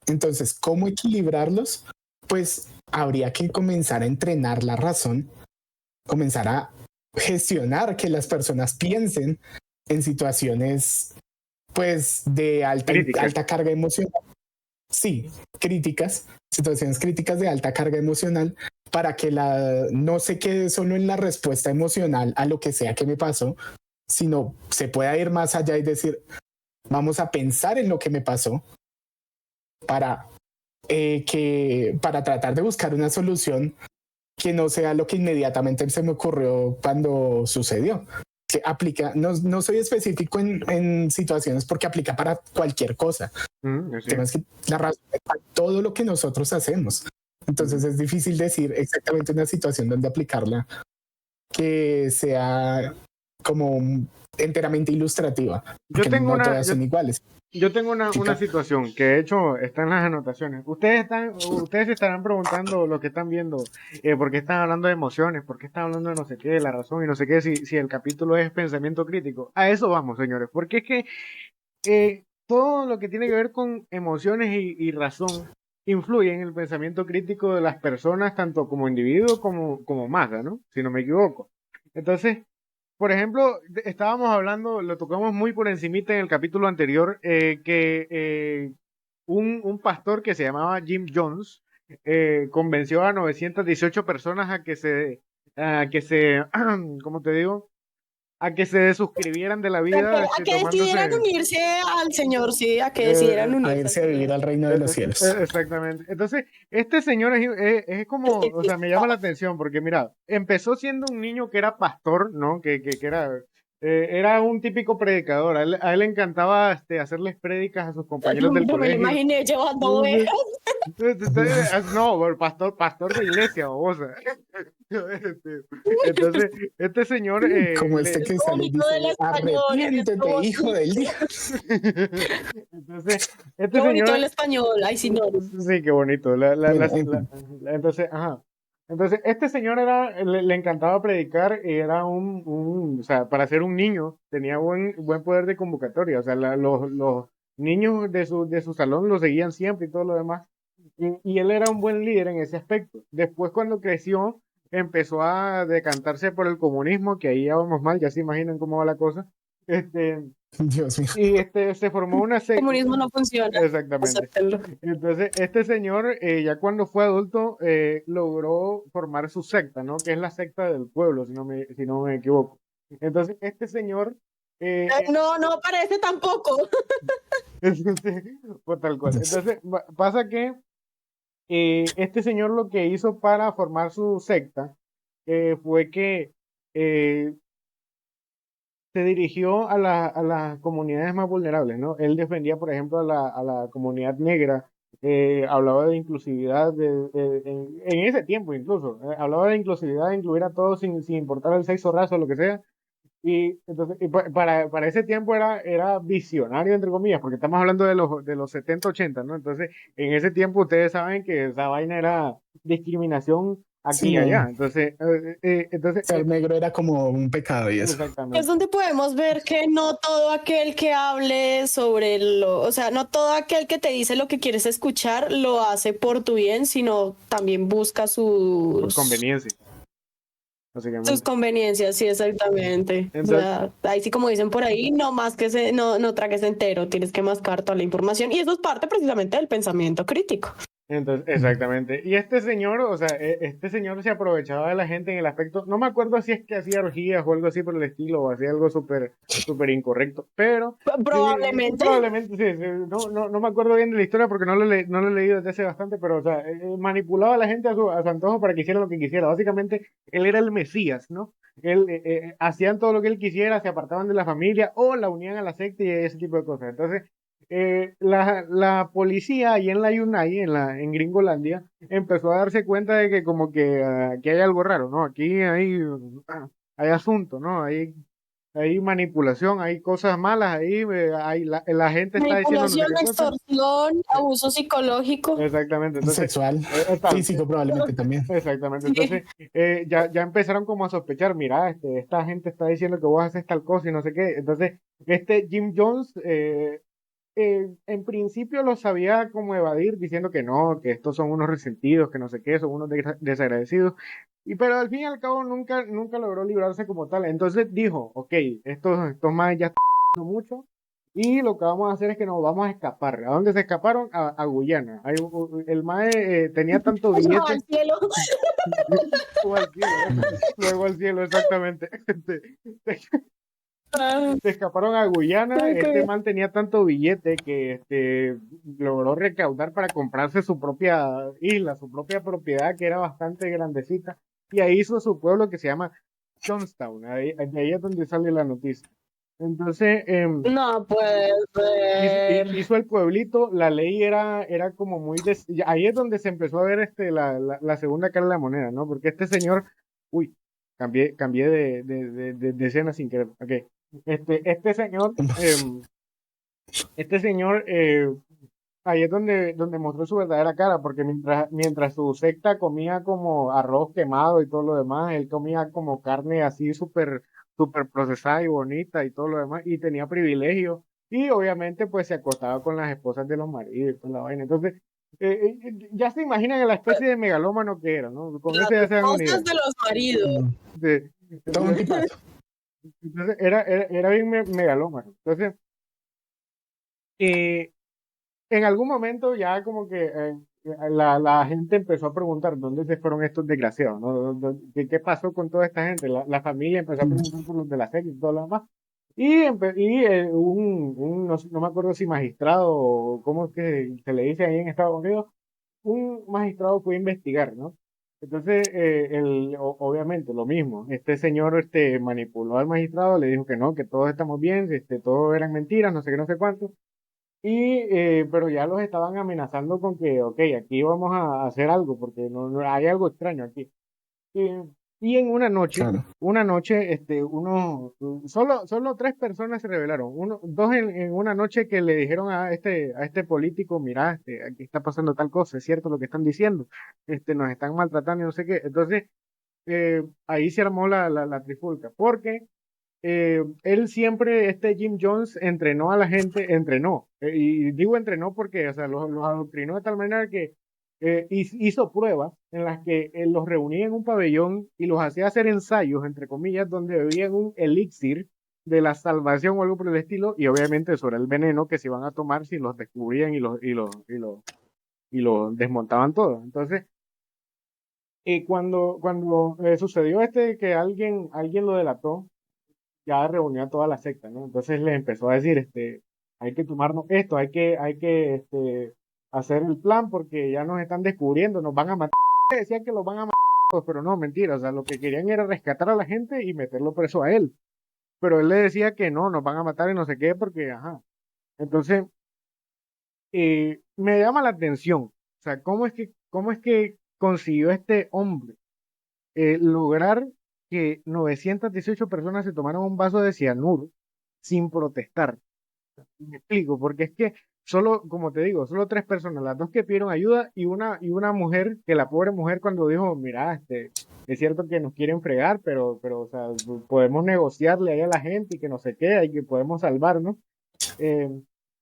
Entonces, ¿cómo equilibrarlos? Pues habría que comenzar a entrenar la razón, comenzar a gestionar que las personas piensen en situaciones pues de alta carga emocional. Sí, críticas, situaciones críticas de alta carga emocional, para que no se quede solo en la respuesta emocional a lo que sea que me pasó, sino se pueda ir más allá y decir, vamos a pensar en lo que me pasó para, para tratar de buscar una solución que no sea lo que inmediatamente se me ocurrió cuando sucedió. Que aplica, no soy específico en situaciones porque aplica para cualquier cosa. El tema es que la razón es para todo lo que nosotros hacemos. Entonces es difícil decir exactamente una situación donde aplicarla que sea como enteramente ilustrativa, porque no todas son iguales. Yo tengo una situación que de hecho está en las anotaciones. Ustedes se estarán preguntando lo que están viendo, por qué están hablando de emociones, por qué están hablando de no sé qué, de la razón y no sé qué, si el capítulo es pensamiento crítico. A eso vamos, señores, porque es que todo lo que tiene que ver con emociones y razón influye en el pensamiento crítico de las personas, tanto como individuo como masa, ¿no? Si no me equivoco. Entonces, por ejemplo, estábamos hablando, lo tocamos muy por encimita en el capítulo anterior, que un pastor que se llamaba Jim Jones convenció a 918 personas a que se, ¿cómo te digo? A que se desuscribieran de la vida, A que decidieran tomándose... unirse al Señor, sí, a que decidieran A unirse al irse a vivir Señor. al reino de los cielos. Exactamente. Entonces, este señor es como, o sea, me llama la atención porque, mira, empezó siendo un niño que era pastor, ¿no? Que era un típico predicador. A él le encantaba hacerles prédicas a sus compañeros del No me lo colegio. imaginé llevando ovejas. No, pastor de iglesia, babosa. Entonces, este señor Como este que Lo sale y bonito del dice, español, es que arrepiéntete, hijo del día. Entonces, este lo bonito del señor, español. Ay, sí, no. sí, qué bonito. Bueno, en fin. Entonces, ajá. Entonces, este señor le encantaba predicar y era o sea, para ser un niño, tenía buen poder de convocatoria. O sea, los niños de su salón lo seguían siempre y todo lo demás. Y él era un buen líder en ese aspecto. Después, cuando creció, empezó a decantarse por el comunismo, que ahí ya vamos mal, ya se imaginan cómo va la cosa. Este, Dios mío. y se formó una El secta. comunismo no funciona. Exactamente. Acéptenlo. Entonces, este señor, ya cuando fue adulto, logró formar su secta, ¿no? Que es la secta del pueblo, si no me equivoco. Entonces, este señor, No, no parece tampoco. entonces, pues tal cual. Entonces, pasa que este señor lo que hizo para formar su secta fue que eh, se dirigió a las comunidades más vulnerables, ¿no? Él defendía, por ejemplo, a la comunidad negra, hablaba de inclusividad en ese tiempo incluso, hablaba de inclusividad, de incluir a todos sin importar el sexo, raza o lo que sea. Y entonces, para ese tiempo era visionario, entre comillas, porque estamos hablando de los 70 80, ¿no? Entonces, en ese tiempo ustedes saben que esa vaina era discriminación aquí Sí, y no, allá. Entonces, ser negro era como un pecado y eso. Es exactamente. donde podemos ver que no todo aquel que hable sobre o sea, no todo aquel que te dice lo que quieres escuchar lo hace por tu bien, sino también busca Por conveniencia, sus básicamente. conveniencias, sí, exactamente. O Entonces, sea, ahí sí como dicen por ahí, no más que no tragues entero, tienes que mascar toda la información y eso es parte precisamente del pensamiento crítico. Entonces, exactamente. Y este señor, o sea, este señor se aprovechaba de la gente en el aspecto, no me acuerdo si es que hacía orgías o algo así por el estilo, o hacía algo súper incorrecto, pero sí, Probablemente. probablemente sí, sí, no me acuerdo bien de la historia porque no lo he leído desde hace bastante, pero, o sea, manipulaba a la gente a su antojo para que hiciera lo que quisiera. Básicamente, él era el Mesías, ¿no? Él, hacían todo lo que él quisiera, se apartaban de la familia o la unían a la secta y ese tipo de cosas. Entonces, la policía ahí en la Yunay, en Gringolandia, empezó a darse cuenta de que como que aquí hay algo raro, ¿no? Aquí hay asunto, ¿no? Hay manipulación, hay cosas malas ahí, la gente está diciendo no sé Manipulación, qué cosa. extorsión, Eh, abuso psicológico. Exactamente, entonces, Sexual, tal, físico probablemente también. exactamente, Sí. entonces ya empezaron como a sospechar, mira, esta gente está diciendo que vos haces tal cosa y no sé qué, entonces este Jim Jones en principio lo sabía como evadir diciendo que no, que estos son unos resentidos, que no sé qué, son unos desagradecidos. Pero al fin y al cabo nunca logró librarse como tal. Entonces dijo, ok, estos más ya están haciendo mucho y lo que vamos a hacer es que nos vamos a escapar. ¿A dónde se escaparon? A Guyana. El MAE tenía tanto No, billete, al cielo. o al cielo, luego al cielo, exactamente. Ah, Se escaparon a Guyana. Este ok. man tenía tanto billete que logró recaudar para comprarse su propia isla, su propia propiedad, que era bastante grandecita. Y ahí hizo su pueblo que se llama Johnstown. De ahí es donde sale la noticia. Entonces, No puede ser. hizo el pueblito. La ley era como muy. Ahí es donde se empezó a ver la segunda cara de la moneda, ¿no? Porque este señor. Uy, cambié de escena sin querer. Ok. Este señor, este señor, ahí es donde mostró su verdadera cara, porque mientras su secta comía como arroz quemado y todo lo demás, él comía como carne así súper procesada y bonita y todo lo demás, y tenía privilegio, y obviamente pues se acostaba con las esposas de los maridos y toda la vaina. Entonces, ya se imaginan la especie de megalómano que era, ¿no? Con Las eso ya se dan una idea. esposas de los maridos. Mm, De- todo un entonces, tipazo. entonces era bien megalómano. Entonces, eh, en algún momento ya como que la gente empezó a preguntar dónde se fueron estos desgraciados, ¿no? ¿Qué pasó con toda esta gente? La familia empezó a preguntar por los de la serie y todo lo demás. No me acuerdo si magistrado o cómo es que se le dice ahí en Estados Unidos, un magistrado fue a investigar, ¿no? Entonces, obviamente, lo mismo, este señor manipuló al magistrado, le dijo que no, que todos estamos bien, todo eran mentiras, no sé qué, no sé cuánto. Pero ya los estaban amenazando con que, ok, aquí vamos a hacer algo, porque hay algo extraño aquí. Y, y en Claro. una noche, solo tres personas se rebelaron. Dos en una noche que le dijeron a este político, mira, aquí está pasando tal cosa, es cierto lo que están diciendo, nos están maltratando y no sé qué. Entonces, ahí se armó la trifulca, porque él siempre, Jim Jones, entrenó a la gente, y digo entrenó porque, o sea, los adoctrinó de tal manera que hizo pruebas en las que los reunía en un pabellón y los hacía hacer ensayos, entre comillas, donde bebían un elixir de la salvación o algo por el estilo, y obviamente sobre el veneno que se iban a tomar si los descubrían y los desmontaban todo. Entonces, cuando sucedió que alguien lo delató, ya reunió a toda la secta, ¿no? Entonces les empezó a decir, hay que tomarnos esto, hay que hacer el plan porque ya nos están descubriendo, nos van a matar. Decía que los van a matar pero no, mentira, o sea, lo que querían era rescatar a la gente y meterlo preso a él. Pero él le decía que no, nos van a matar y no sé qué, porque, ajá. Entonces, me llama la atención, o sea, cómo es que consiguió este hombre lograr que 918 personas se tomaran un vaso de cianuro sin protestar. Me explico, porque es que solo, como te digo, solo tres personas, las dos que pidieron ayuda y una mujer, que la pobre mujer cuando dijo, mira, es cierto que nos quieren fregar, pero, o sea, podemos negociarle ahí a la gente y que no sé qué, y que podemos salvarnos. Eh,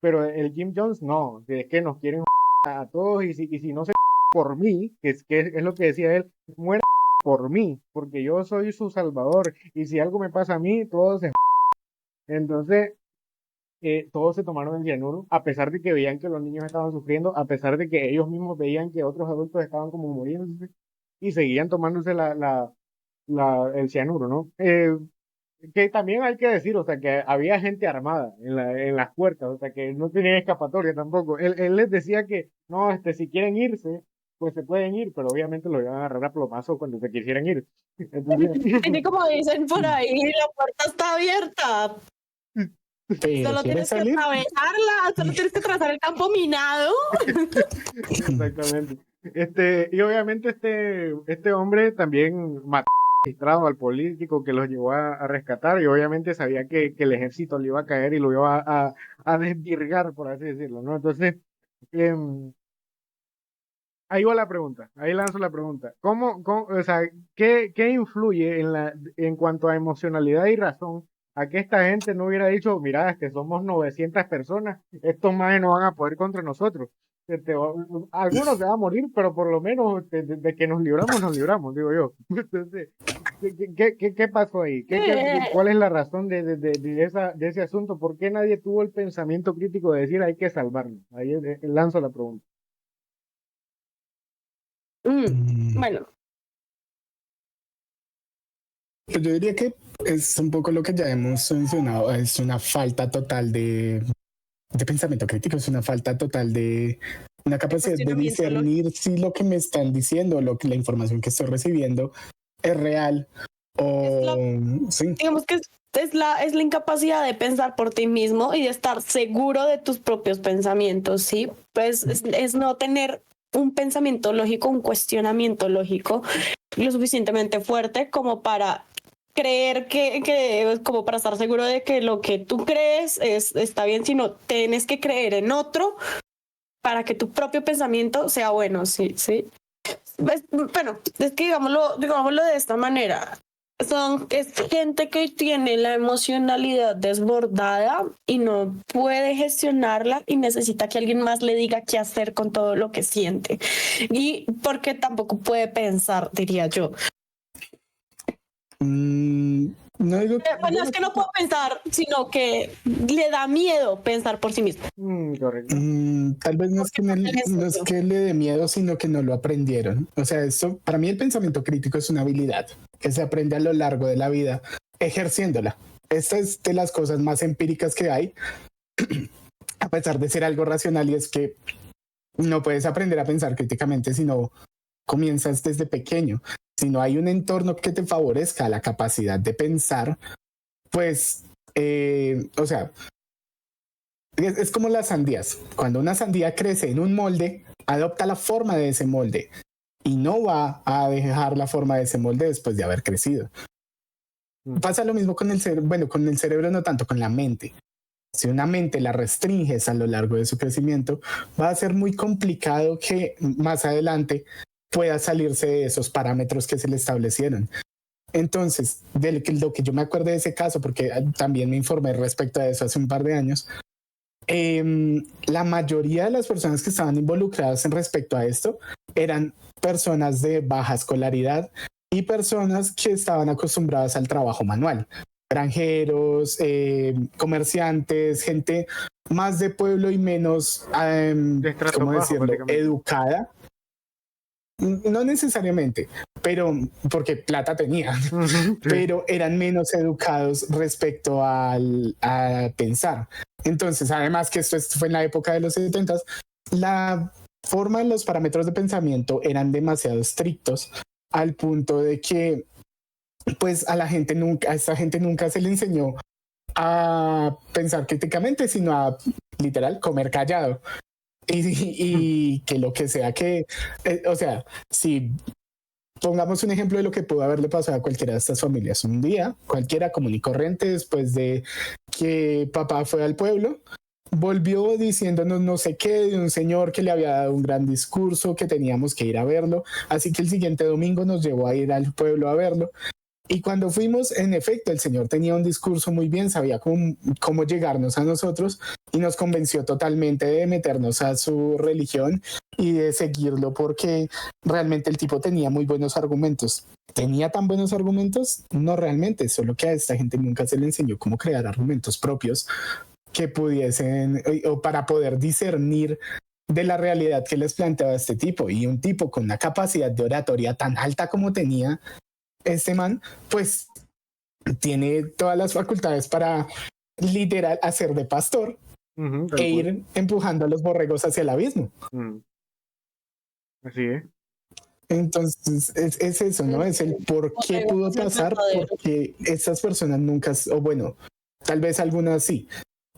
pero el Jim Jones no, es que nos quieren a todos y si no se por mí, que es lo que decía él, muera por mí, porque yo soy su salvador y si algo me pasa a mí, todos se. Entonces, todos se tomaron el cianuro, a pesar de que veían que los niños estaban sufriendo, a pesar de que ellos mismos veían que otros adultos estaban como muriéndose y seguían tomándose el cianuro, ¿no? Que también hay que decir, o sea, que había gente armada en las puertas, o sea, que no tenían escapatoria tampoco. Él les decía que, no, si quieren irse, pues se pueden ir, pero obviamente lo iban a agarrar a plomazo cuando se quisieran ir. Entonces, Así como dicen por ahí, la puerta está abierta. Pero Solo ¿quieres tienes que salir? atravesarla, solo tienes que trazar el campo minado. exactamente. Y obviamente este hombre también mató magistrado al político que los llevó a rescatar y obviamente sabía que el ejército le iba a caer y lo iba a desvirgar, por así decirlo, ¿no? Entonces, em, ahí va la pregunta, ahí lanzo la pregunta. O sea, qué influye en cuanto a emocionalidad y razón a que esta gente no hubiera dicho, mira, somos 900 personas, estos más no van a poder contra nosotros? Algunos se van a morir, pero por lo menos de que nos libramos, digo yo. Entonces, ¿qué pasó ahí? ¿Cuál es la razón de ese asunto? ¿Por qué nadie tuvo el pensamiento crítico de decir hay que salvarnos? Ahí lanzo la pregunta. Bueno, Pues yo diría que es un poco lo que ya hemos mencionado, es una falta total de pensamiento crítico, es una falta total de una capacidad de cuestionamiento discernir si lo que me están diciendo, la información que estoy recibiendo es real o sí. digamos que es la incapacidad de pensar por ti mismo y de estar seguro de tus propios pensamientos, ¿sí? Pues es no tener un pensamiento lógico, un cuestionamiento lógico lo suficientemente fuerte como para creer como para estar seguro de que lo que tú crees está bien, sino tienes que creer en otro para que tu propio pensamiento sea bueno, sí, sí. Bueno, es que digámoslo de esta manera. Es gente que tiene la emocionalidad desbordada y no puede gestionarla y necesita que alguien más le diga qué hacer con todo lo que siente. Y porque tampoco puede pensar, diría yo. No digo Bueno, es que no puedo pensar, sino que le da miedo pensar por sí mismo. Correcto. Tal vez no es que le dé miedo, sino que no lo aprendieron. O sea, eso, para mí el pensamiento crítico es una habilidad que se aprende a lo largo de la vida ejerciéndola. Esta es de las cosas más empíricas que hay, a pesar de ser algo racional, y es que no puedes aprender a pensar críticamente si no comienzas desde pequeño. Si no hay un entorno que te favorezca la capacidad de pensar, pues, o sea, es como las sandías. Cuando una sandía crece en un molde, adopta la forma de ese molde y no va a dejar la forma de ese molde después de haber crecido. Pasa lo mismo con el cerebro, bueno, con el cerebro no tanto, con la mente. Si una mente la restringes a lo largo de su crecimiento, va a ser muy complicado que más adelante pueda salirse de esos parámetros que se le establecieron. Entonces, de lo que yo me acuerdo de ese caso, porque también me informé respecto a eso hace un par de años, la mayoría de las personas que estaban involucradas en respecto a esto eran personas de baja escolaridad y personas que estaban acostumbradas al trabajo manual, granjeros, comerciantes, gente más de pueblo y menos, De estrato ¿cómo bajo, decirlo?, básicamente. educada. No necesariamente, pero porque plata tenían, Sí. pero eran menos educados respecto a pensar. Entonces, además que esto fue en la época de los 70, la forma en los parámetros de pensamiento eran demasiado estrictos al punto de que pues a esta gente nunca se le enseñó a pensar críticamente, sino a literal comer callado. Y que lo que sea que, o sea, si pongamos un ejemplo de lo que pudo haberle pasado a cualquiera de estas familias. Un día, cualquiera común y corriente, después de que papá fue al pueblo, volvió diciéndonos no sé qué de un señor que le había dado un gran discurso, que teníamos que ir a verlo. Así que el siguiente domingo nos llevó a ir al pueblo a verlo. Y cuando fuimos, en efecto, el señor tenía un discurso muy bien, sabía cómo llegarnos a nosotros y nos convenció totalmente de meternos a su religión y de seguirlo porque realmente el tipo tenía muy buenos argumentos. ¿Tenía tan buenos argumentos? No realmente, solo que a esta gente nunca se le enseñó cómo crear argumentos propios que pudiesen, o para poder discernir de la realidad que les planteaba este tipo. Y un tipo con una capacidad de oratoria tan alta como tenía este man, pues tiene todas las facultades para literal hacer de pastor e ir empujando a los borregos hacia el abismo. Así es. Entonces es eso, ¿no? Es el por qué pudo pasar, porque estas personas nunca, o bueno, tal vez algunas sí,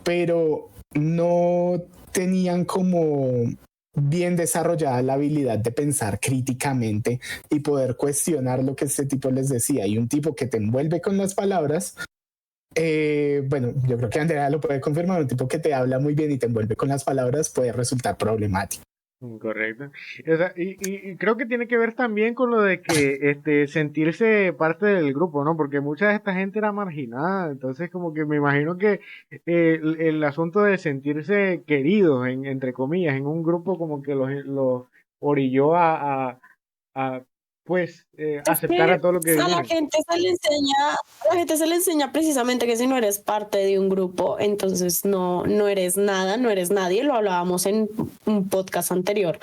pero no tenían como bien desarrollada la habilidad de pensar críticamente y poder cuestionar lo que este tipo les decía. Y un tipo que te envuelve con las palabras, bueno, yo creo que Andrea lo puede confirmar, un tipo que te habla muy bien y te envuelve con las palabras puede resultar problemático. Correcto. O sea, y creo que tiene que ver también con lo de que sentirse parte del grupo, ¿no? Porque mucha de esta gente era marginada, entonces como que me imagino que el asunto de sentirse queridos, entre comillas, en un grupo como que los orilló a pues aceptar a todo lo que a la gente se le enseña precisamente que si no eres parte de un grupo, entonces no eres nada, no eres nadie. Lo hablábamos en un podcast anterior,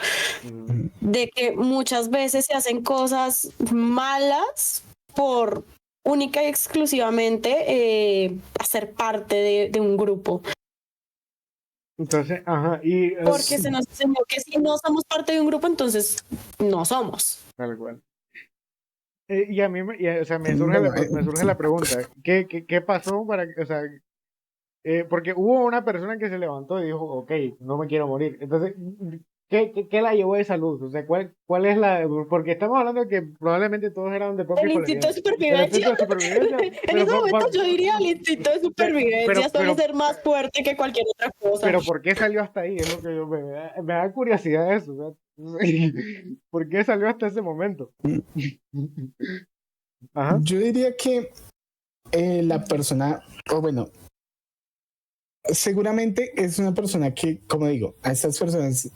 de que muchas veces se hacen cosas malas por única y exclusivamente hacer parte de un grupo. Entonces, porque se nos enseñó que si no somos parte de un grupo, entonces no somos. Tal cual. Y a mí, o sea, me surge la pregunta, ¿qué pasó para que, o sea, porque hubo una persona que se levantó y dijo, ok, no me quiero morir. Entonces, ¿qué la llevó de salud? O sea, ¿cuál es porque estamos hablando de que probablemente todos eran de propia El instinto de supervivencia. En ese momento yo diría el instinto de supervivencia suele ser más fuerte que cualquier otra cosa. Pero ¿por qué salió hasta ahí? Es lo que me da curiosidad eso, ¿verdad? ¿Por qué salió hasta ese momento? Ajá. Yo diría que la persona, o bueno, seguramente es una persona que, como digo, a estas personas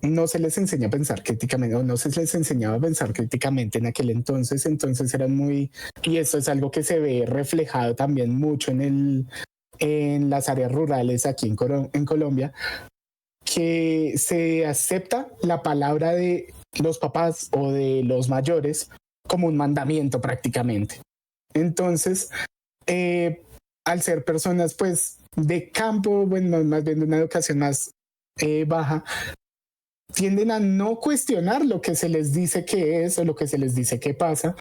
no se les enseña a pensar críticamente, o no se les enseñaba a pensar críticamente en aquel entonces eran muy, y esto es algo que se ve reflejado también mucho en las áreas rurales aquí en Colombia, que se acepta la palabra de los papás o de los mayores como un mandamiento prácticamente. Entonces, al ser personas pues de campo, bueno, más bien de una educación más baja, tienden a no cuestionar lo que se les dice que es o lo que se les dice que pasa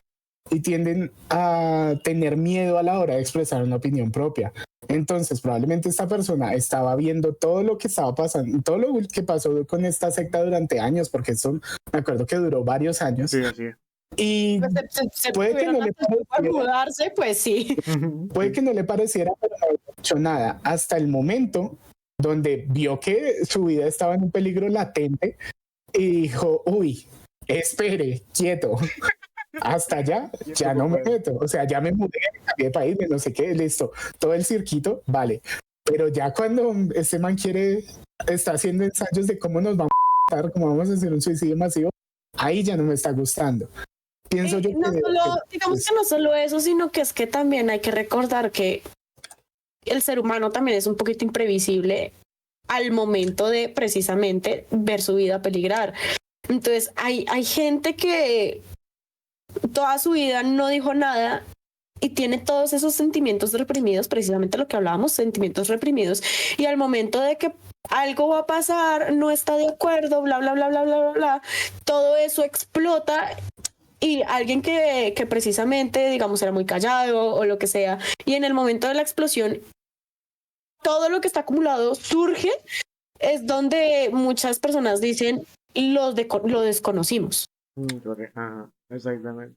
y tienden a tener miedo a la hora de expresar una opinión propia. Entonces, probablemente esta persona estaba viendo todo lo que estaba pasando, todo lo que pasó con esta secta durante años, porque eso me acuerdo que duró varios años. Sí, así es. Y puede que no le pareciera, mudarse, pues sí. Puede que no le pareciera, pero no había hecho nada hasta el momento donde vio que su vida estaba en un peligro latente y dijo, uy, espere, quieto, hasta allá ya no me meto, o sea, ya me mudé, cambié de país, no sé qué, listo, todo el circuito, vale, pero ya cuando este man está haciendo ensayos de cómo nos vamos a matar, cómo vamos a hacer un suicidio masivo, ahí ya no me está gustando. Pienso yo digamos que no solo eso, sino que es que también hay que recordar que el ser humano también es un poquito imprevisible al momento de precisamente ver su vida peligrar. Entonces hay gente que toda su vida no dijo nada y tiene todos esos sentimientos reprimidos, precisamente lo que hablábamos, sentimientos reprimidos, y al momento de que algo va a pasar, no está de acuerdo, bla, bla, bla, bla, bla, bla, bla, todo eso explota y alguien que precisamente, digamos, era muy callado o lo que sea, y en el momento de la explosión, todo lo que está acumulado surge, es donde muchas personas dicen, lo desconocimos. Ajá, exactamente.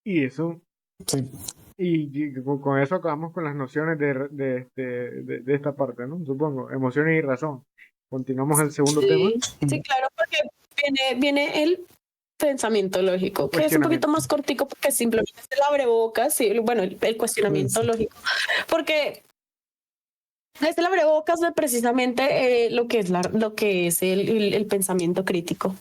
Y eso, Sí, con eso acabamos con las nociones de esta parte, ¿no? Supongo, emociones y razón. Continuamos el segundo tema. Sí, claro, porque viene el pensamiento lógico, que es un poquito Cuestionamiento. más cortico porque simplemente es el abrebocas, sí, bueno, el cuestionamiento sí. lógico, porque es el abrebocas de precisamente lo que es el pensamiento crítico.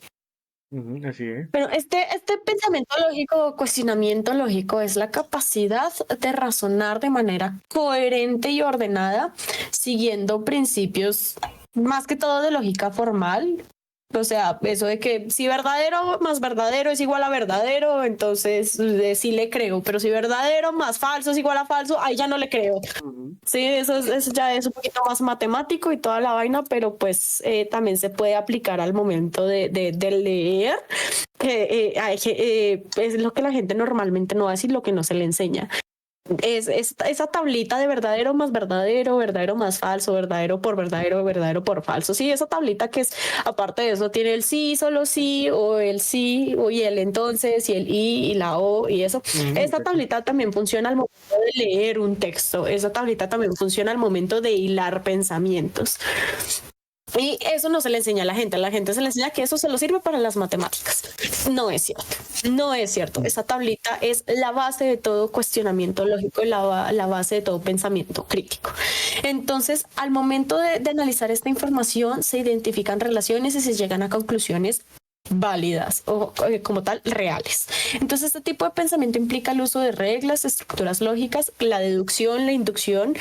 Así es. Pero este pensamiento lógico, cuestionamiento lógico, es la capacidad de razonar de manera coherente y ordenada, siguiendo principios más que todo de lógica formal. O sea, eso de que si verdadero más verdadero es igual a verdadero, entonces sí le creo, pero si verdadero más falso es igual a falso, ahí ya no le creo. Sí, eso ya es un poquito más matemático y toda la vaina, pero pues también se puede aplicar al momento de leer, que es lo que la gente normalmente no hace y lo que no se le enseña. Es esa tablita de verdadero más verdadero, verdadero más falso, verdadero por falso. Sí, esa tablita que es, aparte de eso, tiene el sí, solo sí, o el sí, y el entonces, y el y la o, y eso. Esta tablita también funciona al momento de leer un texto. Esa tablita también funciona al momento de hilar pensamientos. Y eso no se le enseña a la gente. A la gente se le enseña que eso se lo sirve para las matemáticas. No es cierto. No es cierto. Esa tablita es la base de todo cuestionamiento lógico y la base de todo pensamiento crítico. Entonces, al momento de analizar esta información, se identifican relaciones y se llegan a conclusiones válidas o como tal reales. Entonces, este tipo de pensamiento implica el uso de reglas, estructuras lógicas, la deducción, la inducción,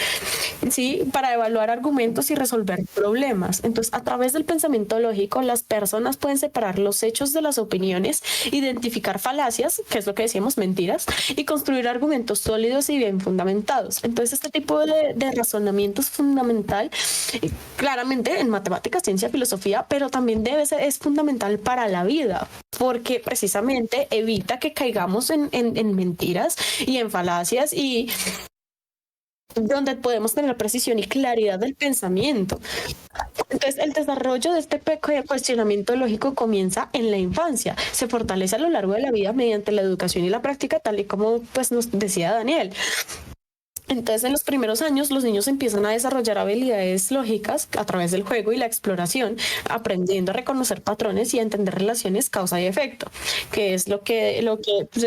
¿sí? Para evaluar argumentos y resolver problemas. Entonces, a través del pensamiento lógico, las personas pueden separar los hechos de las opiniones, identificar falacias, que es lo que decíamos, mentiras, y construir argumentos sólidos y bien fundamentados. Entonces, este tipo de razonamiento es fundamental, claramente en matemáticas, ciencia, filosofía, pero también es fundamental para la vida, porque precisamente evita que caigamos en mentiras y en falacias y donde podemos tener precisión y claridad del pensamiento. Entonces, el desarrollo de este cuestionamiento lógico comienza en la infancia, se fortalece a lo largo de la vida mediante la educación y la práctica, tal y como pues nos decía Daniel. Entonces, en los primeros años, los niños empiezan a desarrollar habilidades lógicas a través del juego y la exploración, aprendiendo a reconocer patrones y a entender relaciones causa y efecto, que es lo que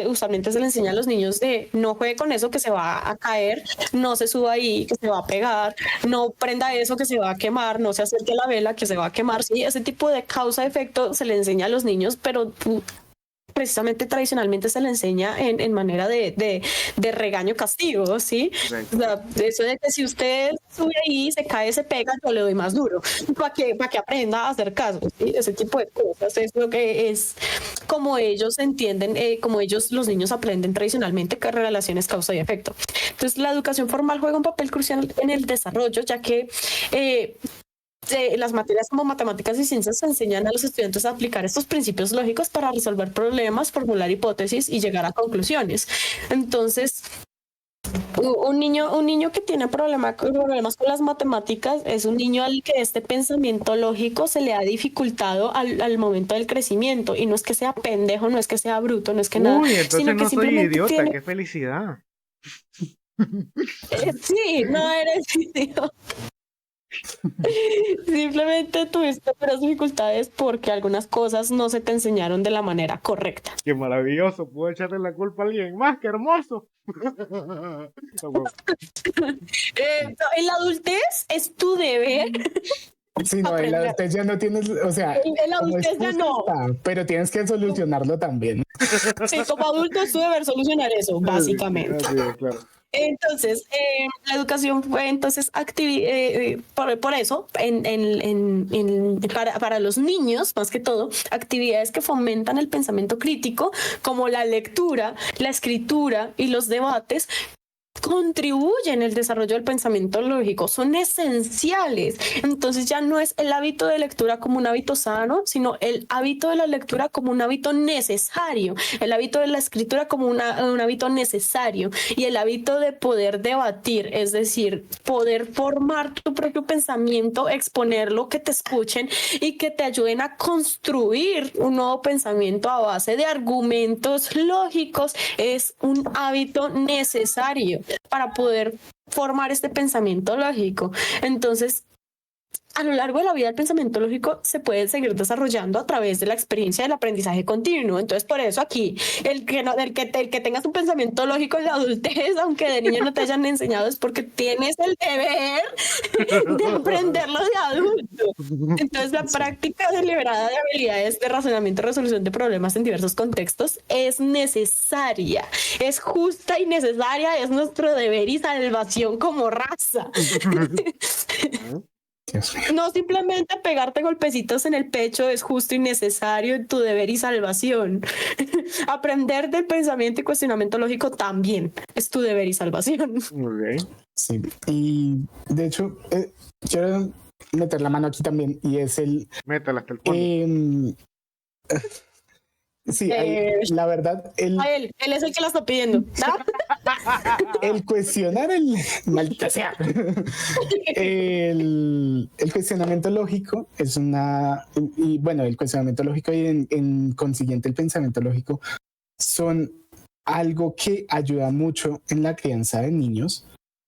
usualmente se le enseña a los niños de no juegue con eso que se va a caer, no se suba ahí que se va a pegar, no prenda eso que se va a quemar, no se acerque a la vela que se va a quemar. Sí, ese tipo de causa-efecto se le enseña a los niños, pero precisamente tradicionalmente se le enseña en manera de regaño-castigo, ¿sí? O sea, eso de que si usted sube ahí, se cae, se pega, yo le doy más duro, para que aprenda a hacer caso, ¿sí? Ese tipo de cosas es lo que es como ellos entienden, como los niños aprenden tradicionalmente que relaciones causa y efecto. Entonces, la educación formal juega un papel crucial en el desarrollo, ya que las materias como matemáticas y ciencias enseñan a los estudiantes a aplicar estos principios lógicos para resolver problemas, formular hipótesis y llegar a conclusiones. Entonces, un niño que tiene problemas con las matemáticas es un niño al que este pensamiento lógico se le ha dificultado al momento del crecimiento, y no es que sea pendejo, no es que sea bruto, no es que nada, Entonces sino que no soy simplemente idiota, qué felicidad. Sí, no eres idiota. Simplemente tuviste unas dificultades porque algunas cosas no se te enseñaron de la manera correcta. Qué maravilloso, puedo echarle la culpa a alguien más, qué hermoso. En la adultez es tu deber. Sí, no, en la adultez ya no tienes, o sea, En la adultez ya no. pero tienes que solucionarlo también. Sí, como adulto es tu deber solucionar eso, básicamente. Sí, claro. Entonces, la educación fue entonces por eso, para los niños, más que todo, actividades que fomentan el pensamiento crítico, como la lectura, la escritura y los debates, contribuyen en el desarrollo del pensamiento lógico, son esenciales. Entonces ya no es el hábito de lectura como un hábito sano, sino el hábito de la lectura como un hábito necesario, el hábito de la escritura como un hábito necesario y el hábito de poder debatir, es decir, poder formar tu propio pensamiento, exponerlo, que te escuchen y que te ayuden a construir un nuevo pensamiento a base de argumentos lógicos, es un hábito necesario para poder formar este pensamiento lógico. Entonces, a lo largo de la vida el pensamiento lógico se puede seguir desarrollando a través de la experiencia del aprendizaje continuo. Entonces, por eso aquí, el que tengas un pensamiento lógico en la adultez, aunque de niño no te hayan enseñado, es porque tienes el deber de aprenderlo de adulto. Entonces, la práctica deliberada de habilidades de razonamiento y resolución de problemas en diversos contextos es necesaria, es justa y necesaria, es nuestro deber y salvación como raza. No simplemente pegarte golpecitos en el pecho es justo y necesario, tu deber y salvación. Aprender del pensamiento y cuestionamiento lógico también es tu deber y salvación. Okay. Sí, y de hecho, quiero meter la mano aquí también, y es el... Métela hasta el fondo. Sí, la verdad, él es el que la está pidiendo. el cuestionar maldita sea. El cuestionamiento lógico es y bueno, el cuestionamiento lógico y en consiguiente el pensamiento lógico son algo que ayuda mucho en la crianza de niños,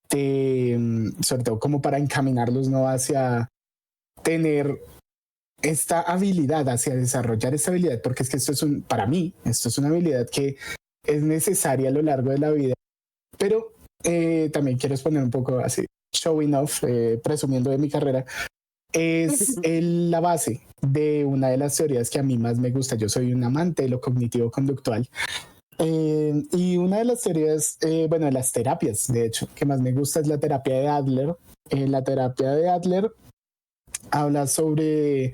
sobre todo como para encaminarlos, ¿no?, hacia tener esta habilidad, hacia desarrollar esta habilidad, porque es que para mí, esto es una habilidad que es necesaria a lo largo de la vida, pero también quiero exponer un poco así, showing off, presumiendo de mi carrera, es la base de una de las teorías que a mí más me gusta. Yo soy un amante de lo cognitivo-conductual, y una de las teorías, bueno, de las terapias, de hecho, que más me gusta es la terapia de Adler. La terapia de Adler habla sobre,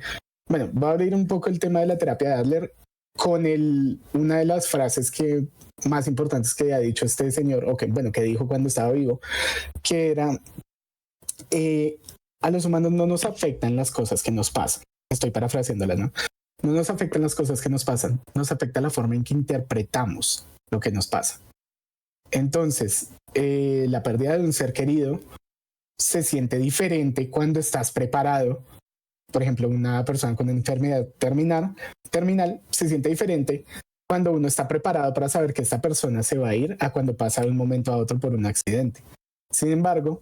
bueno, voy a abrir un poco el tema de la terapia de Adler con una de las frases más importantes que ha dicho este señor, o que dijo cuando estaba vivo, que era, a los humanos no nos afectan las cosas que nos pasan. Estoy parafraseándolas, ¿no? No nos afectan las cosas que nos pasan, nos afecta la forma en que interpretamos lo que nos pasa. Entonces, la pérdida de un ser querido se siente diferente cuando estás preparado. Por ejemplo, una persona con una enfermedad terminal se siente diferente cuando uno está preparado para saber que esta persona se va a ir a cuando pasa de un momento a otro por un accidente. Sin embargo,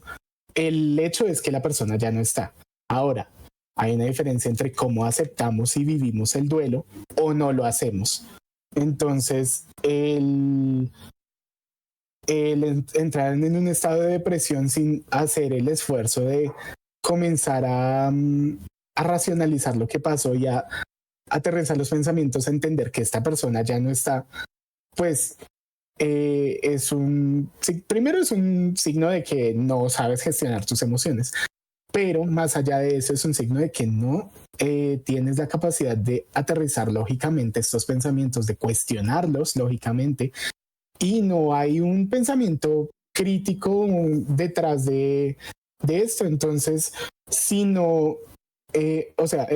el hecho es que la persona ya no está. Ahora, hay una diferencia entre cómo aceptamos y vivimos el duelo o no lo hacemos. Entonces, el entrar en un estado de depresión sin hacer el esfuerzo de comenzar a racionalizar lo que pasó y a aterrizar los pensamientos, a entender que esta persona ya no está, pues primero es un signo de que no sabes gestionar tus emociones, pero más allá de eso es un signo de que no tienes la capacidad de aterrizar lógicamente estos pensamientos, de cuestionarlos lógicamente, y no hay un pensamiento crítico detrás de esto. Entonces, si no, o sea,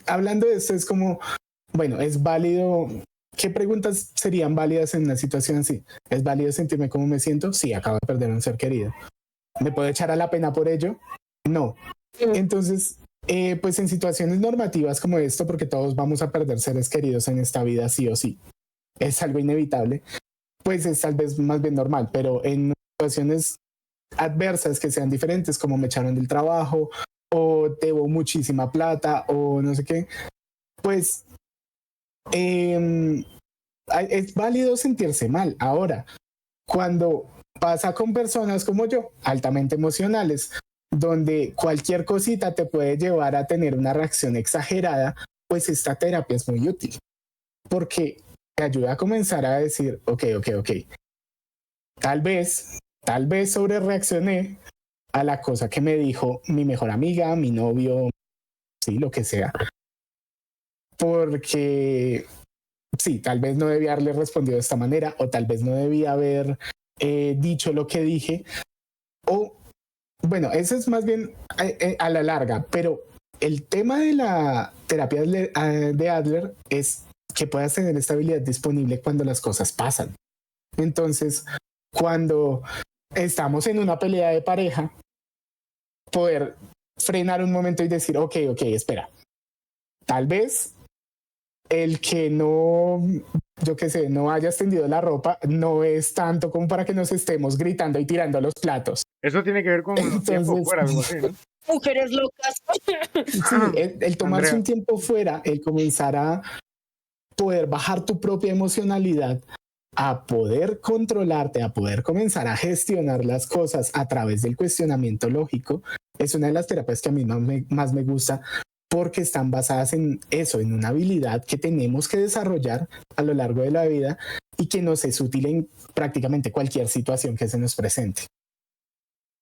hablando de esto es como, bueno, es válido. ¿Qué preguntas serían válidas en una situación así? ¿Es válido sentirme como me siento? Sí, acabo de perder a un ser querido. ¿Me puedo echar a la pena por ello? No. Entonces, pues en situaciones normativas como esto, porque todos vamos a perder seres queridos en esta vida sí o sí, es algo inevitable, pues es tal vez más bien normal, pero en situaciones adversas que sean diferentes, como me echaron del trabajo o debo muchísima plata o no sé qué, pues es válido sentirse mal. Ahora, cuando pasa con personas como yo, altamente emocionales, donde cualquier cosita te puede llevar a tener una reacción exagerada, pues esta terapia es muy útil, porque te ayuda a comenzar a decir, ok, tal vez sobre reaccioné a la cosa que me dijo mi mejor amiga, mi novio, sí, lo que sea, porque sí, tal vez no debía haberle respondido de esta manera, o tal vez no debía haber dicho lo que dije, o bueno, eso es más bien a la larga, pero el tema de la terapia de Adler es que puedas tener estabilidad disponible cuando las cosas pasan. Entonces, cuando estamos en una pelea de pareja, poder frenar un momento y decir, ok, espera, tal vez el que no, yo qué sé, no haya extendido la ropa no es tanto como para que nos estemos gritando y tirando los platos. Eso tiene que ver con los tiempos fuera, algo así, ¿no? Mujeres locas. Sí, el tomarse Andrea. un tiempo fuera, el comenzar a poder bajar tu propia emocionalidad, a poder controlarte, a poder comenzar a gestionar las cosas a través del cuestionamiento lógico, es una de las terapias que a mí más me gusta, porque están basadas en eso, en una habilidad que tenemos que desarrollar a lo largo de la vida y que nos es útil en prácticamente cualquier situación que se nos presente.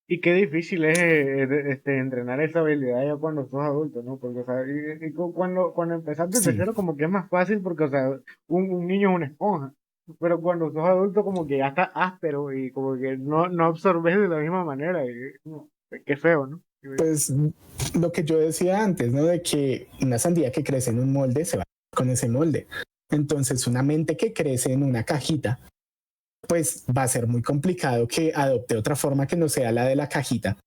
Y qué difícil es entrenar esa habilidad ya cuando sos adulto, ¿no? Porque, o sea, cuando empezaste de Sí. cero como que es más fácil porque, o sea, un niño es una esponja. Pero cuando sos adulto como que ya está áspero y como que no absorbes de la misma manera. Y, no, qué feo, ¿no? Pues lo que yo decía antes, ¿no? De que una sandía que crece en un molde se va con ese molde. Entonces, una mente que crece en una cajita, pues va a ser muy complicado que adopte otra forma que no sea la de la cajita.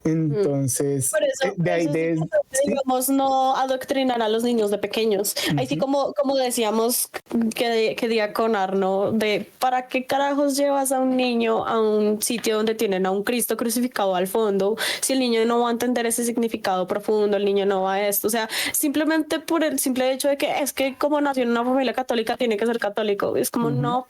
Entonces, Por eso, de ahí es de... importante, ¿sí? digamos, no adoctrinar a los niños de pequeños. Ahí sí, como decíamos que día con Arno, de ¿para qué carajos llevas a un niño a un sitio donde tienen a un Cristo crucificado al fondo? Si el niño no va a entender ese significado profundo, el niño no va a esto. O sea, simplemente por el simple hecho de que es que como nació en una familia católica, tiene que ser católico. Es como, no,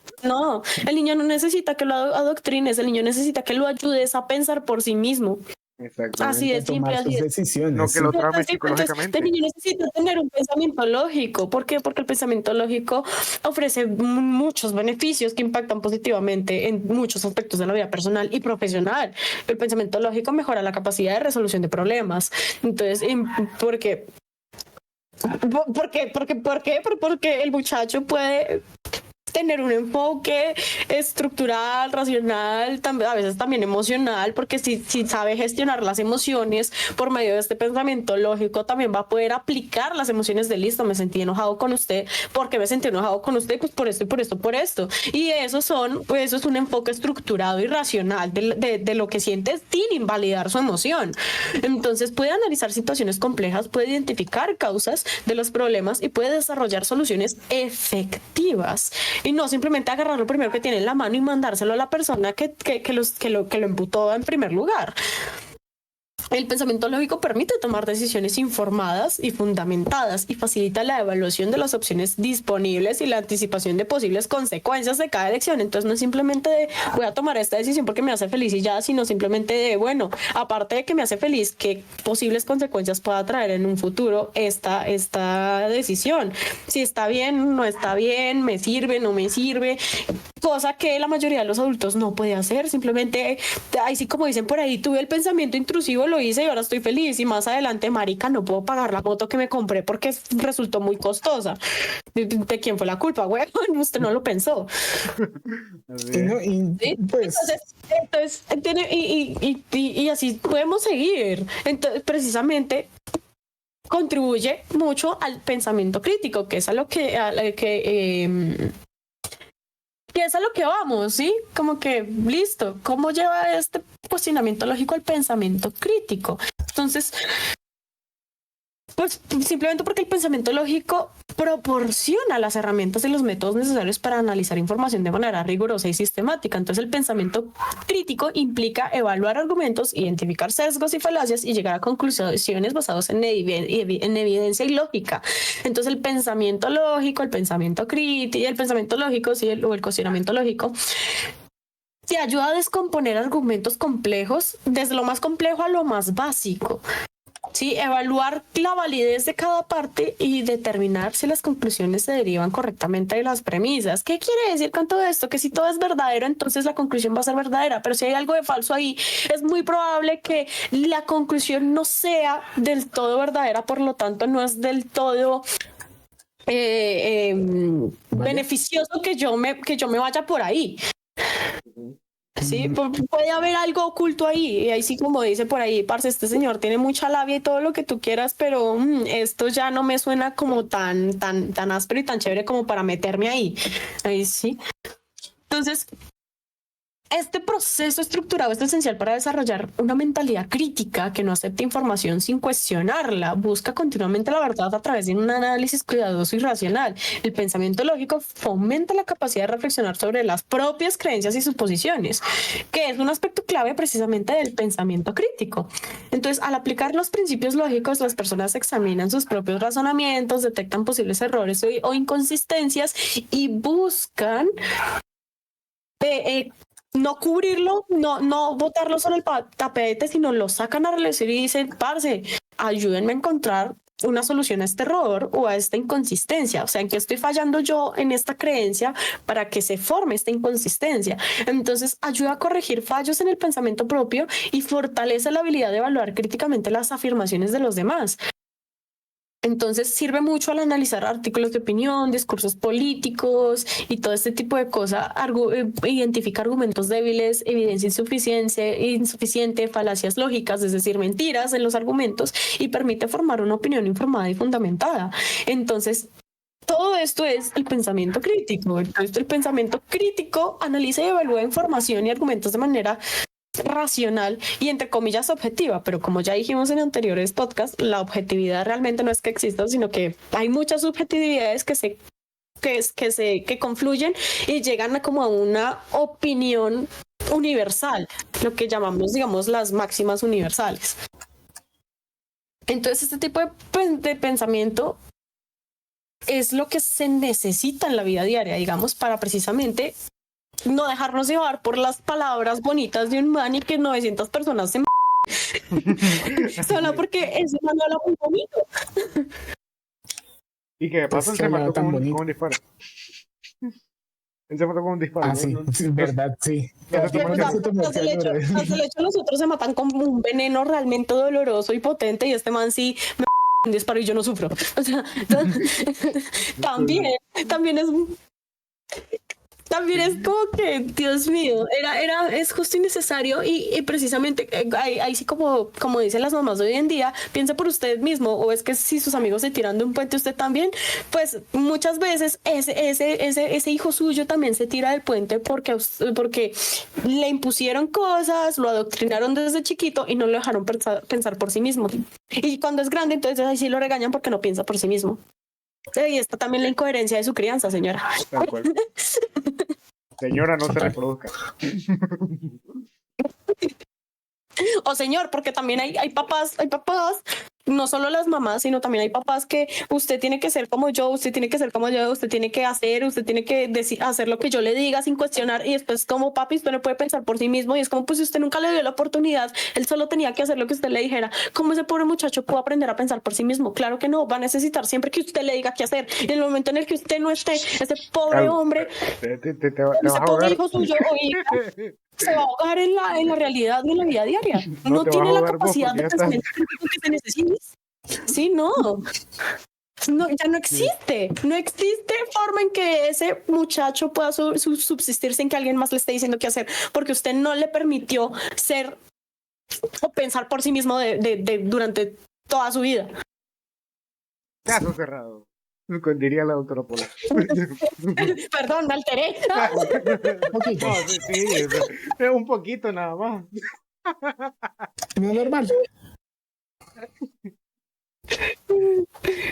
el niño no necesita que lo adoctrines, el niño necesita que lo ayudes a pensar por sí mismo. Así Exactamente. de simple, Tomar así sus de decisiones. No que lo trame entonces, psicológicamente. el niño necesita tener un pensamiento lógico. ¿Por qué? Porque el pensamiento lógico ofrece muchos beneficios que impactan positivamente en muchos aspectos de la vida personal y profesional. El pensamiento lógico mejora la capacidad de resolución de problemas. Entonces, ¿por qué? Porque el muchacho puede tener un enfoque estructural, racional, a veces también emocional, porque si sabe gestionar las emociones por medio de este pensamiento lógico, también va a poder aplicar las emociones de listo, me sentí enojado con usted, porque me sentí enojado con usted, pues por esto y por esto, por esto. Y eso es un enfoque estructurado y racional de lo que siente sin invalidar su emoción. Entonces puede analizar situaciones complejas, puede identificar causas de los problemas y puede desarrollar soluciones efectivas. Y no simplemente agarrar lo primero que tiene en la mano y mandárselo a la persona que lo imputó en primer lugar. El pensamiento lógico permite tomar decisiones informadas y fundamentadas y facilita la evaluación de las opciones disponibles y la anticipación de posibles consecuencias de cada elección. Entonces no es simplemente de voy a tomar esta decisión porque me hace feliz y ya, sino simplemente de bueno, aparte de que me hace feliz, qué posibles consecuencias pueda traer en un futuro esta decisión. Si está bien, no está bien, me sirve, no me sirve. Cosa que la mayoría de los adultos no puede hacer, simplemente, así como dicen por ahí, tuve el pensamiento intrusivo, lo hice y ahora estoy feliz y más adelante, marica, no puedo pagar la moto que me compré porque resultó muy costosa. ¿De quién fue la culpa, güey? Usted no lo pensó. ¿Sí? Pues... Entonces y así podemos seguir. Entonces, precisamente contribuye mucho al pensamiento crítico, que es a lo que es a lo que vamos, ¿sí? Como que, listo, ¿cómo lleva este cuestionamiento lógico al pensamiento crítico? Entonces, pues simplemente porque el pensamiento lógico proporciona las herramientas y los métodos necesarios para analizar información de manera rigurosa y sistemática. Entonces, el pensamiento crítico implica evaluar argumentos, identificar sesgos y falacias y llegar a conclusiones basadas en evidencia y lógica. Entonces, el pensamiento lógico, el pensamiento crítico y el pensamiento lógico, sí, o el cuestionamiento lógico, te ayuda a descomponer argumentos complejos desde lo más complejo a lo más básico. Sí, evaluar la validez de cada parte y determinar si las conclusiones se derivan correctamente de las premisas. ¿Qué quiere decir con todo esto? Que si todo es verdadero, entonces la conclusión va a ser verdadera, pero si hay algo de falso ahí, es muy probable que la conclusión no sea del todo verdadera, por lo tanto no es del todo beneficioso que yo me vaya por ahí. Sí, puede haber algo oculto ahí, y ahí sí como dice por ahí, parce, este señor tiene mucha labia y todo lo que tú quieras, pero esto ya no me suena como tan áspero y tan chévere como para meterme ahí. Ahí sí. Entonces, este proceso estructurado es esencial para desarrollar una mentalidad crítica que no acepte información sin cuestionarla, busca continuamente la verdad a través de un análisis cuidadoso y racional. El pensamiento lógico fomenta la capacidad de reflexionar sobre las propias creencias y suposiciones, que es un aspecto clave precisamente del pensamiento crítico. Entonces, al aplicar los principios lógicos, las personas examinan sus propios razonamientos, detectan posibles errores o inconsistencias y buscan no cubrirlo, no botarlo sobre el tapete, sino lo sacan a relucir y dicen, parce, ayúdenme a encontrar una solución a este error o a esta inconsistencia, o sea, en qué estoy fallando yo en esta creencia para que se forme esta inconsistencia. Entonces, ayuda a corregir fallos en el pensamiento propio y fortalece la habilidad de evaluar críticamente las afirmaciones de los demás. Entonces sirve mucho al analizar artículos de opinión, discursos políticos y todo este tipo de cosas, identifica argumentos débiles, evidencia insuficiente, falacias lógicas, es decir, mentiras en los argumentos, y permite formar una opinión informada y fundamentada. Entonces, todo esto es el pensamiento crítico. Entonces, el pensamiento crítico analiza y evalúa información y argumentos de manera racional y entre comillas objetiva, pero como ya dijimos en anteriores podcasts, la objetividad realmente no es que exista, sino que hay muchas subjetividades que confluyen y llegan a como a una opinión universal, lo que llamamos, digamos, las máximas universales. Entonces, este tipo de pensamiento es lo que se necesita en la vida diaria, digamos, para precisamente no dejarnos llevar por las palabras bonitas de un man y que 900 personas se solo porque ese man habla muy bonito. Y que de paso Pues se que mató tan con un bonito. disparo. Él se mató con un disparo. Ah, sí, sí, verdad, sí. No se tomó el Se tomó Tras el hecho, cianuro. los otros se matan con un veneno realmente doloroso y potente y este man sí me un disparo y yo no sufro. O sea, también es como que, Dios mío, es justo y necesario y precisamente ahí sí como dicen las mamás de hoy en día, piense por usted mismo, o es que si sus amigos se tiran de un puente usted también, pues muchas veces ese hijo suyo también se tira del puente porque le impusieron cosas, lo adoctrinaron desde chiquito y no lo dejaron pensar por sí mismo. Y cuando es grande, entonces ahí sí lo regañan porque no piensa por sí mismo. Y está también la incoherencia de su crianza, señora. Tal cual. Señora, no se reproduzca. O señor, porque también hay papás, no solo las mamás, sino también hay papás que usted tiene que ser como yo, usted tiene que ser como yo, usted tiene que hacer lo que yo le diga sin cuestionar, y después como papi usted no puede pensar por sí mismo y es como pues si usted nunca le dio la oportunidad, él solo tenía que hacer lo que usted le dijera. ¿Cómo ese pobre muchacho pudo aprender a pensar por sí mismo? Claro que no, va a necesitar siempre que usted le diga qué hacer. Y en el momento en el que usted no esté, ese pobre hombre, te vas ese a pobre ahogar. hijo suyo o hija, se va a ahogar en la realidad de la vida diaria. No No te vas tiene a la ahogar vos capacidad porque de ya estás. pensamiento crítico que se necesita. Sí, no, ya no existe. No existe forma en que ese muchacho pueda subsistir sin que alguien más le esté diciendo qué hacer, porque usted no le permitió ser o pensar por sí mismo durante toda su vida. Caso cerrado. Diría la doctora Pola. Perdón, me alteré. Un poquito. No, sí, es un poquito nada más. No es normal.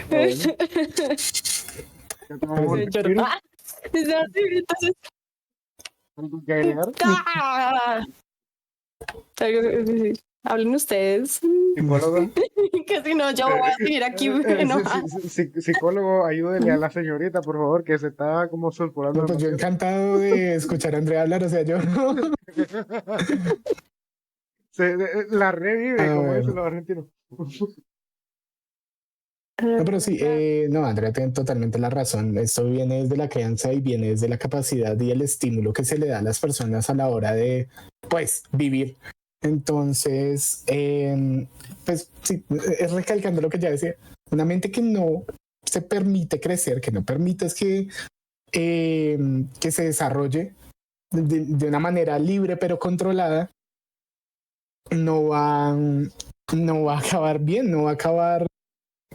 Bueno, ya tomamos el respiro. Entonces, ¿Algo que agregar? hablen ustedes. Psicólogo. Que si no, yo voy a seguir aquí enojada. Psicólogo, ayúdele a la señorita, por favor, que se está como sulfurando. No, pues yo encantado de escuchar a Andrea hablar, o sea, yo. La revive, como ver. dicen los argentinos. No, pero sí, no, Andrea tiene totalmente la razón. Esto viene desde la crianza y viene desde la capacidad y el estímulo que se le da a las personas a la hora de, pues, vivir. Entonces, pues sí, es recalcando lo que ya decía, una mente que no se permite crecer, que no permite que se desarrolle, de una manera libre pero controlada, no va, no va a acabar bien, no va a acabar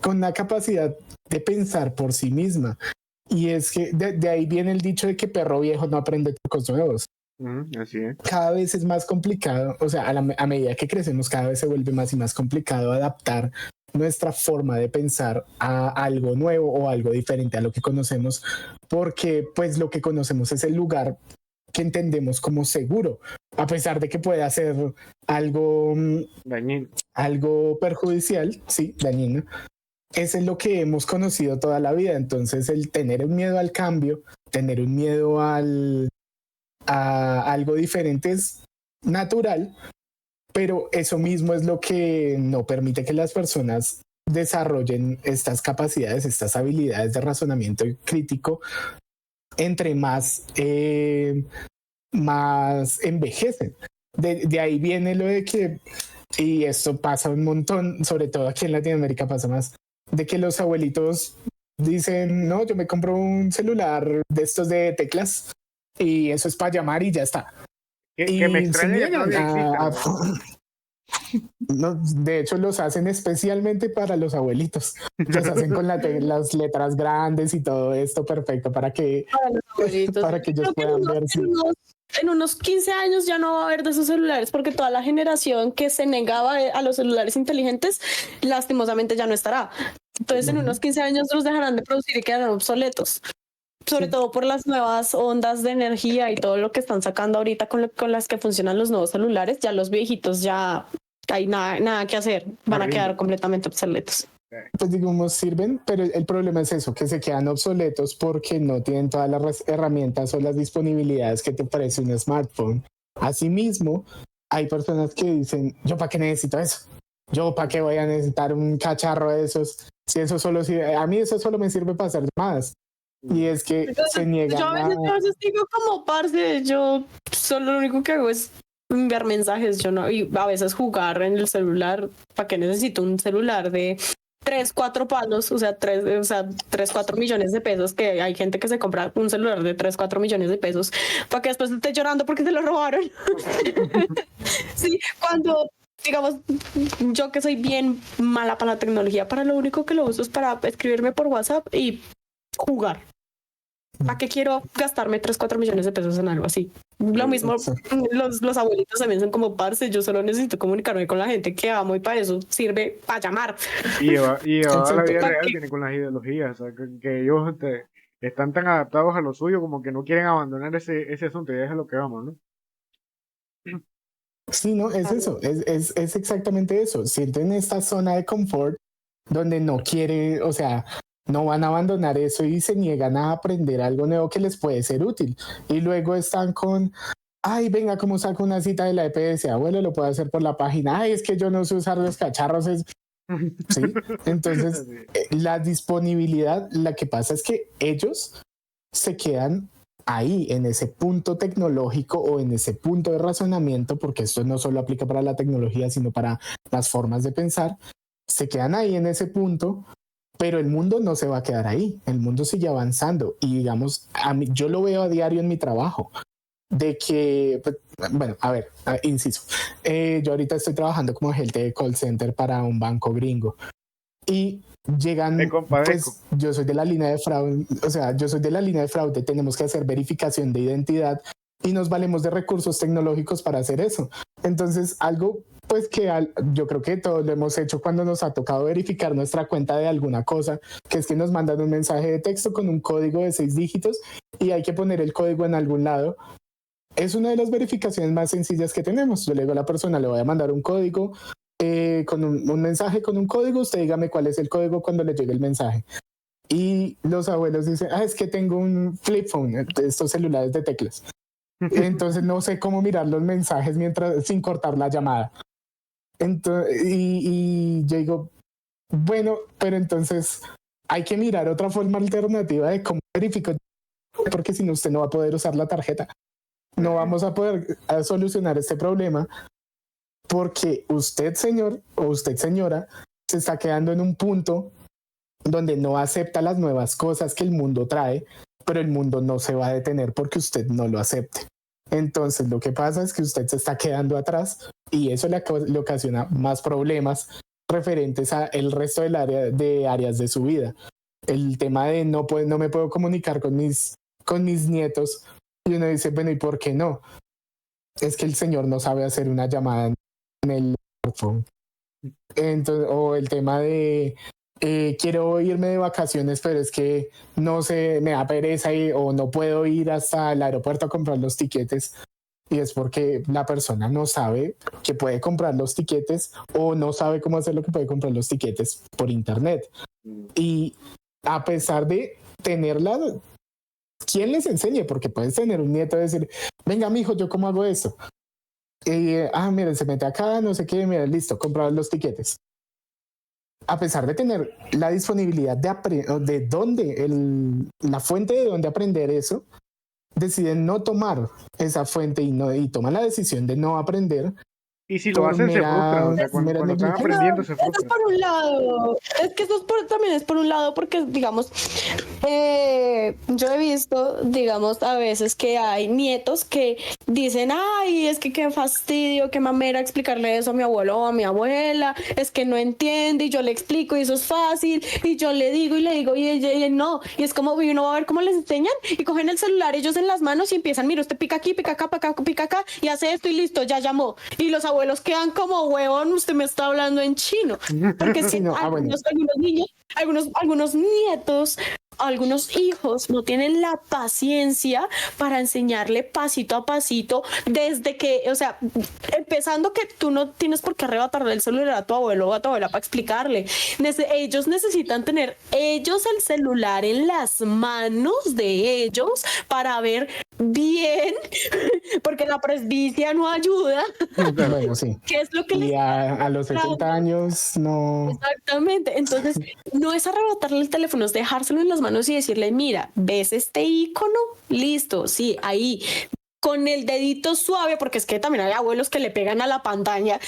con la capacidad de pensar por sí misma. Y es que de ahí viene el dicho de que perro viejo no aprende trucos nuevos. Así es. Cada vez es más complicado, o sea, a medida que crecemos, cada vez se vuelve más y más complicado adaptar nuestra forma de pensar a algo nuevo o algo diferente a lo que conocemos, porque pues lo que conocemos es el lugar que entendemos como seguro, a pesar de que pueda ser algo Dañino. algo perjudicial, sí, dañino. Eso es lo que hemos conocido toda la vida. Entonces, el tener un miedo al cambio, tener un miedo a algo diferente es natural, pero eso mismo es lo que no permite que las personas desarrollen estas capacidades, estas habilidades de razonamiento crítico entre más envejecen. De ahí viene lo de que, y esto pasa un montón, sobre todo aquí en Latinoamérica pasa más, de que los abuelitos dicen, no, yo me compro un celular de estos de teclas y eso es para llamar y ya está. Que me Y se extraña que niegan todavía exista. no, de hecho, los hacen especialmente para los abuelitos. Los hacen con las letras grandes y todo esto perfecto para que, Para los abuelitos. para que ellos Creo que puedan ver. en unos 15 años ya no va a haber de esos celulares porque toda la generación que se negaba a los celulares inteligentes lastimosamente ya no estará. Entonces en unos 15 años los dejarán de producir y quedarán obsoletos. Sobre todo por las nuevas ondas de energía y todo lo que están sacando ahorita con las que funcionan los nuevos celulares. Ya los viejitos ya hay nada que hacer. Van a quedar completamente obsoletos. Pues digamos, sirven, pero el problema es eso, que se quedan obsoletos porque no tienen todas las herramientas o las disponibilidades que te ofrece un smartphone. Asimismo, hay personas que dicen, ¿yo para qué necesito eso? ¿Yo para qué voy a necesitar un cacharro de esos? Si eso solo sirve, a mí eso solo me sirve para hacer llamadas. Y es que Entonces, se niegan yo a veces digo como parce, yo solo lo único que hago es enviar mensajes, yo no, y a veces jugar en el celular. ¿Para qué necesito un celular de 3, 4 palos? O sea, 3, 4 millones de pesos, que hay gente que se compra un celular de 3, 4 millones de pesos para que después esté llorando porque se lo robaron. Sí, cuando digamos, yo que soy bien mala para la tecnología, para lo único que lo uso es para escribirme por WhatsApp y jugar. ¿Para qué quiero gastarme 3, 4 millones de pesos en algo así? Lo mismo, los abuelitos también son como parce, yo solo necesito comunicarme con la gente que amo y para eso sirve para llamar. Y llevar a la vida real ¿Para tiene con las ideologías, o sea, que ellos están tan adaptados a lo suyo como que no quieren abandonar ese asunto, y es a lo que vamos, ¿no? Sí, no, es eso, es exactamente eso. Sienten esta zona de confort donde no quiere, o sea, no van a abandonar eso y se niegan a aprender algo nuevo que les puede ser útil. Y luego están con, ay, venga, ¿cómo saco una cita de la EPS? Abuelo, lo puedo hacer por la página. Ay, es que yo no sé usar los cacharros. Sí, entonces la disponibilidad, la que pasa es que ellos se quedan ahí, en ese punto tecnológico o en ese punto de razonamiento, porque esto no solo aplica para la tecnología, sino para las formas de pensar, se quedan ahí en ese punto, pero el mundo no se va a quedar ahí, el mundo sigue avanzando y digamos, yo lo veo a diario en mi trabajo, de que, bueno, a ver, inciso, yo ahorita estoy trabajando como agente de call center para un banco gringo y llegan, pues yo soy de la línea de fraude, o sea, yo soy de la línea de fraude, tenemos que hacer verificación de identidad y nos valemos de recursos tecnológicos para hacer eso. Entonces, algo pues que yo creo que todos lo hemos hecho cuando nos ha tocado verificar nuestra cuenta de alguna cosa, que es que nos mandan un mensaje de texto con un código de 6 dígitos y hay que poner el código en algún lado. Es una de las verificaciones más sencillas que tenemos. Yo le digo a la persona, le voy a mandar un código, con un mensaje con un código, usted dígame cuál es el código cuando le llegue el mensaje. Y los abuelos dicen, es que tengo un flip phone, de estos celulares de teclas. Entonces no sé cómo mirar los mensajes sin cortar la llamada. Entonces, y yo digo, bueno, pero entonces hay que mirar otra forma alternativa de cómo verifico, porque si no usted no va a poder usar la tarjeta. No vamos a poder solucionar este problema porque usted, señor, o usted, señora, se está quedando en un punto donde no acepta las nuevas cosas que el mundo trae, pero el mundo no se va a detener porque usted no lo acepte. Entonces lo que pasa es que usted se está quedando atrás y eso le ocasiona más problemas referentes a el resto de áreas de su vida. El tema de no me puedo comunicar con mis nietos, y uno dice, bueno, ¿y por qué no? Es que el señor no sabe hacer una llamada en el smartphone. Entonces, o el tema de quiero irme de vacaciones, pero es que no sé, me da pereza o no puedo ir hasta el aeropuerto a comprar los tiquetes. Y es porque la persona no sabe que puede comprar los tiquetes o no sabe cómo hacer lo que puede comprar los tiquetes por internet. Y a pesar de tenerla, ¿quién les enseñe? Porque puedes tener un nieto y decir, venga, mijo, ¿yo cómo hago esto? Miren, se mete acá, no sé qué, mira, listo, comprar los tiquetes. A pesar de tener la disponibilidad de dónde, la fuente de dónde aprender eso, deciden no tomar esa fuente y toman la decisión de no aprender. Y si lo hacen, se frustran. O sea, cuando están aprendiendo, se frustran. Eso es por un lado. Es que eso también es por un lado, porque, digamos, yo he visto, digamos, a veces que hay nietos que dicen, ay, es que qué fastidio, qué mamera explicarle eso a mi abuelo o a mi abuela, es que no entiende, y yo le explico, y eso es fácil, y yo le digo, y ella no. Y es como, uno va a ver cómo les enseñan, y cogen el celular ellos en las manos y empiezan, mira, usted pica aquí, pica acá, pica acá, y hace esto, y listo, ya llamó. Y los abuelos quedan como, huevón, usted me está hablando en chino, porque si no, algunos niños, algunos nietos, algunos hijos no tienen la paciencia para enseñarle pasito a pasito desde que, o sea, empezando que tú no tienes por qué arrebatarle el celular a tu abuelo o a tu abuela para explicarle. Ellos necesitan tener ellos el celular en las manos de ellos para ver bien, porque la presbicia no ayuda. Bueno, sí. ¿Qué es lo que y a los 70 años no. Exactamente. Entonces, no es arrebatarle el teléfono, es dejárselo en las manos y decirle, mira, ¿ves este icono? Listo, sí, ahí. Con el dedito suave, porque es que también hay abuelos que le pegan a la pantalla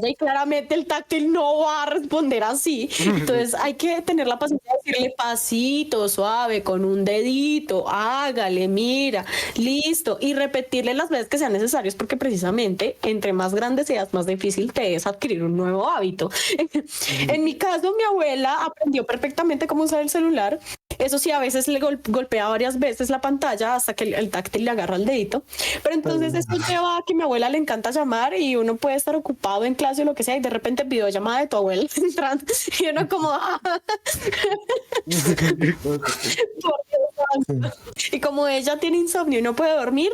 y claramente el táctil no va a responder así. Entonces hay que tener la paciencia de decirle pasito, suave, con un dedito, hágale, mira, listo, y repetirle las veces que sean necesarias, porque precisamente entre más grande seas, más difícil te es adquirir un nuevo hábito. En mi caso, mi abuela aprendió perfectamente cómo usar el celular. Eso sí, a veces le golpea varias veces la pantalla hasta que el táctil le agarra el dedito. Pero entonces esto lleva a que a mi abuela le encanta llamar y uno puede estar ocupado en clase o lo que sea y de repente videollamada de tu abuela entrando y uno como... Y como ella tiene insomnio y no puede dormir,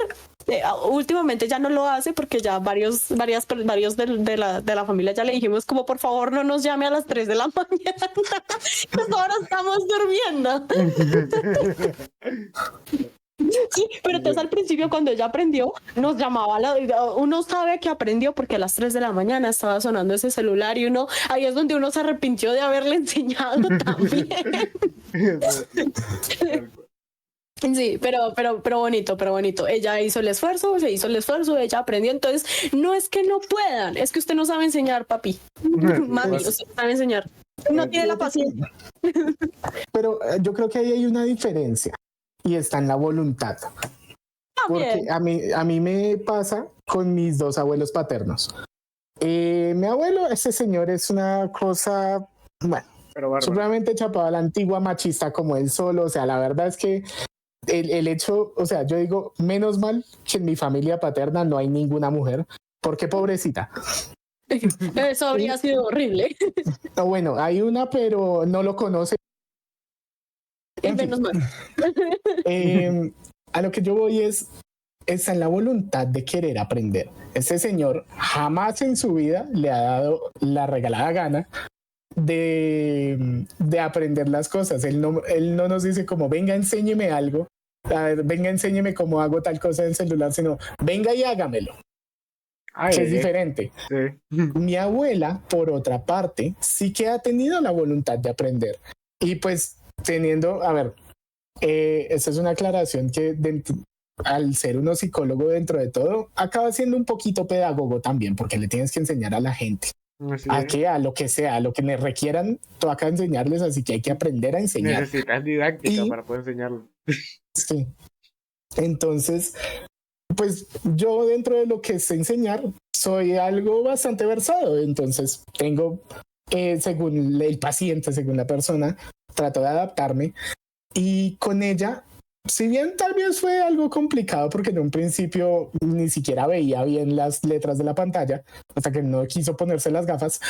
últimamente ya no lo hace porque ya varios de la familia ya le dijimos como por favor no nos llame a las 3 de la mañana, pues ahora estamos durmiendo. Sí, pero entonces al principio cuando ella aprendió nos llamaba, uno sabe que aprendió porque a las 3 de la mañana estaba sonando ese celular y ahí es donde uno se arrepintió de haberle enseñado también. Sí, pero bonito. Ella hizo el esfuerzo, ella aprendió. Entonces, no es que no puedan, es que usted no sabe enseñar, papi. Mami, usted no sabe enseñar. No tiene la paciencia. Pero yo creo que ahí hay una diferencia y está en la voluntad. Porque a mí me pasa con mis dos abuelos paternos. Mi abuelo, ese señor es una cosa, bueno, supremamente chapado a la antigua, machista como él solo. O sea, la verdad es que el hecho, o sea, yo digo, menos mal que en mi familia paterna no hay ninguna mujer, porque pobrecita. Eso habría sido horrible. No, bueno, hay una, pero no lo conoce. Menos mal. A lo que yo voy es en la voluntad de querer aprender. Ese señor jamás en su vida le ha dado la regalada gana de aprender las cosas. Él no nos dice como, venga, enséñeme algo, venga, enséñeme cómo hago tal cosa en el celular, sino, venga y hágamelo. Que es diferente. Sí. Mi abuela, por otra parte, sí que ha tenido la voluntad de aprender. Y pues teniendo, a ver, esta es una aclaración que al ser uno psicólogo dentro de todo, acaba siendo un poquito pedagogo también, porque le tienes que enseñar a la gente. A lo que sea, a lo que le requieran, toca enseñarles, así que hay que aprender a enseñar. Necesitas didáctica para poder enseñarlo. Sí. Entonces, pues yo dentro de lo que sé enseñar soy algo bastante versado, entonces tengo, según el paciente, según la persona, trato de adaptarme y con ella, si bien tal vez fue algo complicado porque en un principio ni siquiera veía bien las letras de la pantalla hasta que no quiso ponerse las gafas,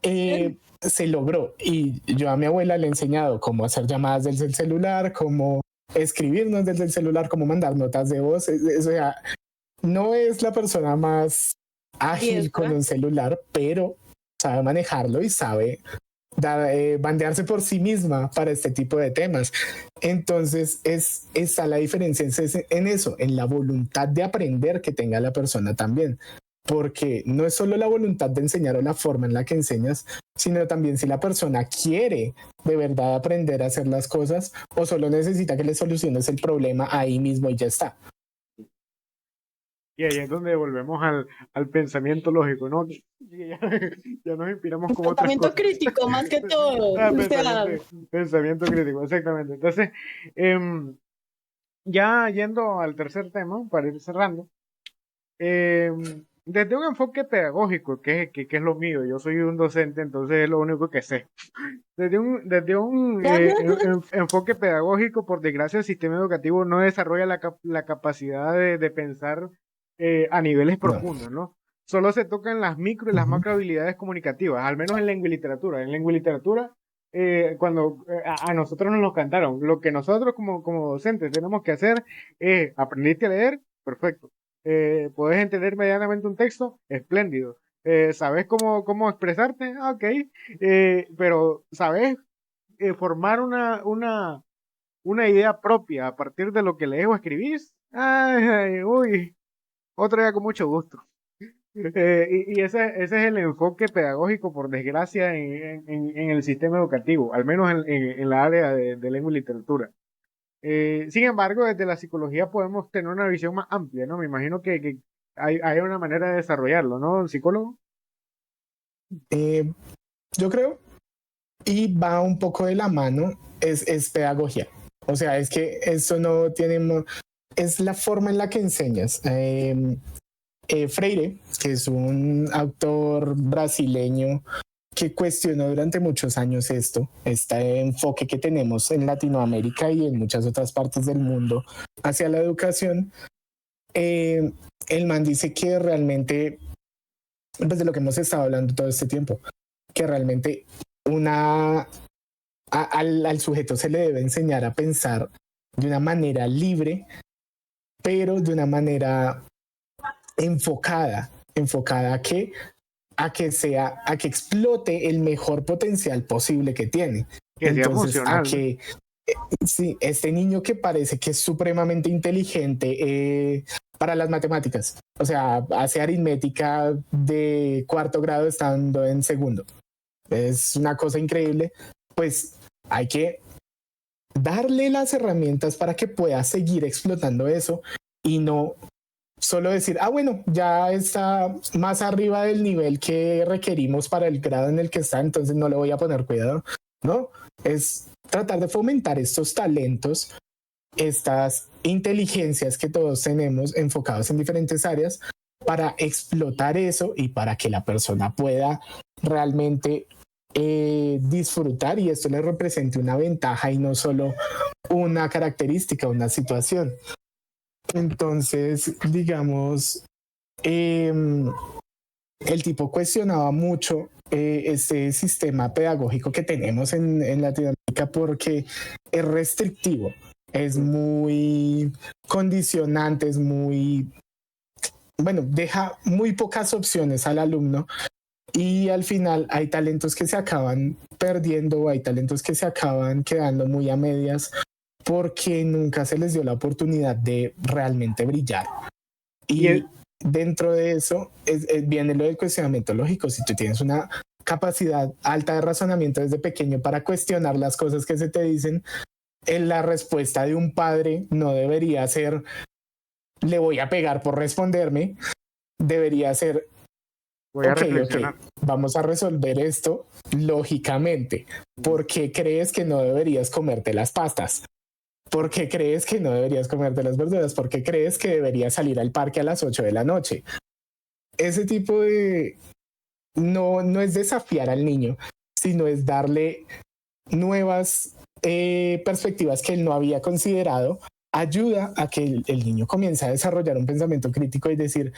se logró y yo a mi abuela le he enseñado cómo hacer llamadas desde el celular, cómo escribirnos desde el celular, cómo mandar notas de voz, o sea, no es la persona más ágil con un celular, pero sabe manejarlo y sabe bandearse por sí misma para este tipo de temas. Entonces está la diferencia en eso, en la voluntad de aprender que tenga la persona también. Porque no es solo la voluntad de enseñar o la forma en la que enseñas, sino también si la persona quiere de verdad aprender a hacer las cosas o solo necesita que le soluciones el problema ahí mismo y ya está. Y ahí es donde volvemos al pensamiento lógico, ¿no? Ya nos inspiramos como otras Pensamiento cosas. crítico, más que todo. Pensamiento crítico, exactamente. Entonces, ya yendo al tercer tema, para ir cerrando, desde un enfoque pedagógico, que es lo mío, yo soy un docente, entonces es lo único que sé. Desde un enfoque pedagógico, por desgracia, el sistema educativo no desarrolla la capacidad de pensar a niveles profundos, ¿no? Solo se tocan las micro y las macro habilidades comunicativas, al menos en lengua y literatura. En lengua y literatura, cuando a nosotros nos lo cantaron, lo que nosotros como docentes tenemos que hacer es aprendiste a leer, perfecto. ¿Puedes entender medianamente un texto? Espléndido. ¿Sabes cómo expresarte? Ah, ok. Pero ¿sabes formar una idea propia a partir de lo que lees o escribís? Ay, uy, otro día con mucho gusto. Y ese es el enfoque pedagógico, por desgracia, en el sistema educativo, al menos en la área de lengua y literatura. Sin embargo, desde la psicología podemos tener una visión más amplia, ¿no? Me imagino que hay una manera de desarrollarlo, ¿no, psicólogo? Yo creo, y va un poco de la mano, es pedagogía. O sea, es que eso no tiene... Es la forma en la que enseñas. Freire, que es un autor brasileño que cuestionó durante muchos años este enfoque que tenemos en Latinoamérica y en muchas otras partes del mundo hacia la educación. El man dice que realmente, pues de lo que hemos estado hablando todo este tiempo, que realmente al sujeto se le debe enseñar a pensar de una manera libre, pero de una manera enfocada a que explote el mejor potencial posible que tiene. Que sea funcional. Sí, este niño que parece que es supremamente inteligente para las matemáticas, o sea, hace aritmética de cuarto grado estando en segundo. Es una cosa increíble. Pues hay que darle las herramientas para que pueda seguir explotando eso y no solo decir, bueno, ya está más arriba del nivel que requerimos para el grado en el que está, entonces no le voy a poner cuidado. No, es tratar de fomentar estos talentos, estas inteligencias que todos tenemos enfocados en diferentes áreas para explotar eso y para que la persona pueda realmente disfrutar y esto le represente una ventaja y no solo una característica, una situación. Entonces, digamos, el tipo cuestionaba mucho este sistema pedagógico que tenemos en Latinoamérica porque es restrictivo, es muy condicionante, es muy, bueno, deja muy pocas opciones al alumno y al final hay talentos que se acaban perdiendo, hay talentos que se acaban quedando muy a medias porque nunca se les dio la oportunidad de realmente brillar. Y dentro de eso viene lo del cuestionamiento lógico. Si tú tienes una capacidad alta de razonamiento desde pequeño para cuestionar las cosas que se te dicen, la respuesta de un padre no debería ser le voy a pegar por responderme, debería ser ok, vamos a resolver esto lógicamente. ¿Por qué crees que no deberías comerte las pastas? ¿Por qué crees que no deberías comerte las verduras? ¿Por qué crees que deberías salir al parque a las 8 de la noche? Ese tipo de... No es desafiar al niño, sino es darle nuevas perspectivas que él no había considerado. Ayuda a que el niño comience a desarrollar un pensamiento crítico y decir,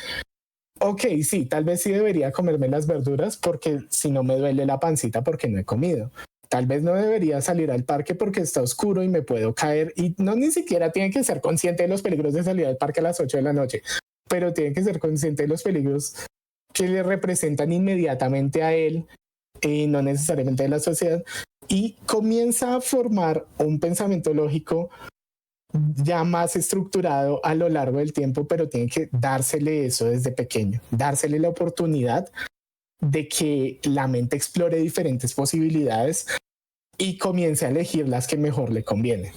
ok, sí, tal vez sí debería comerme las verduras porque si no me duele la pancita porque no he comido. Tal vez no debería salir al parque porque está oscuro y me puedo caer, y no ni siquiera tiene que ser consciente de los peligros de salir al parque a las 8 de la noche, pero tiene que ser consciente de los peligros que le representan inmediatamente a él y no necesariamente de la sociedad, y comienza a formar un pensamiento lógico ya más estructurado a lo largo del tiempo, pero tiene que dársele eso desde pequeño, dársele la oportunidad de que la mente explore diferentes posibilidades y comience a elegir las que mejor le convienen.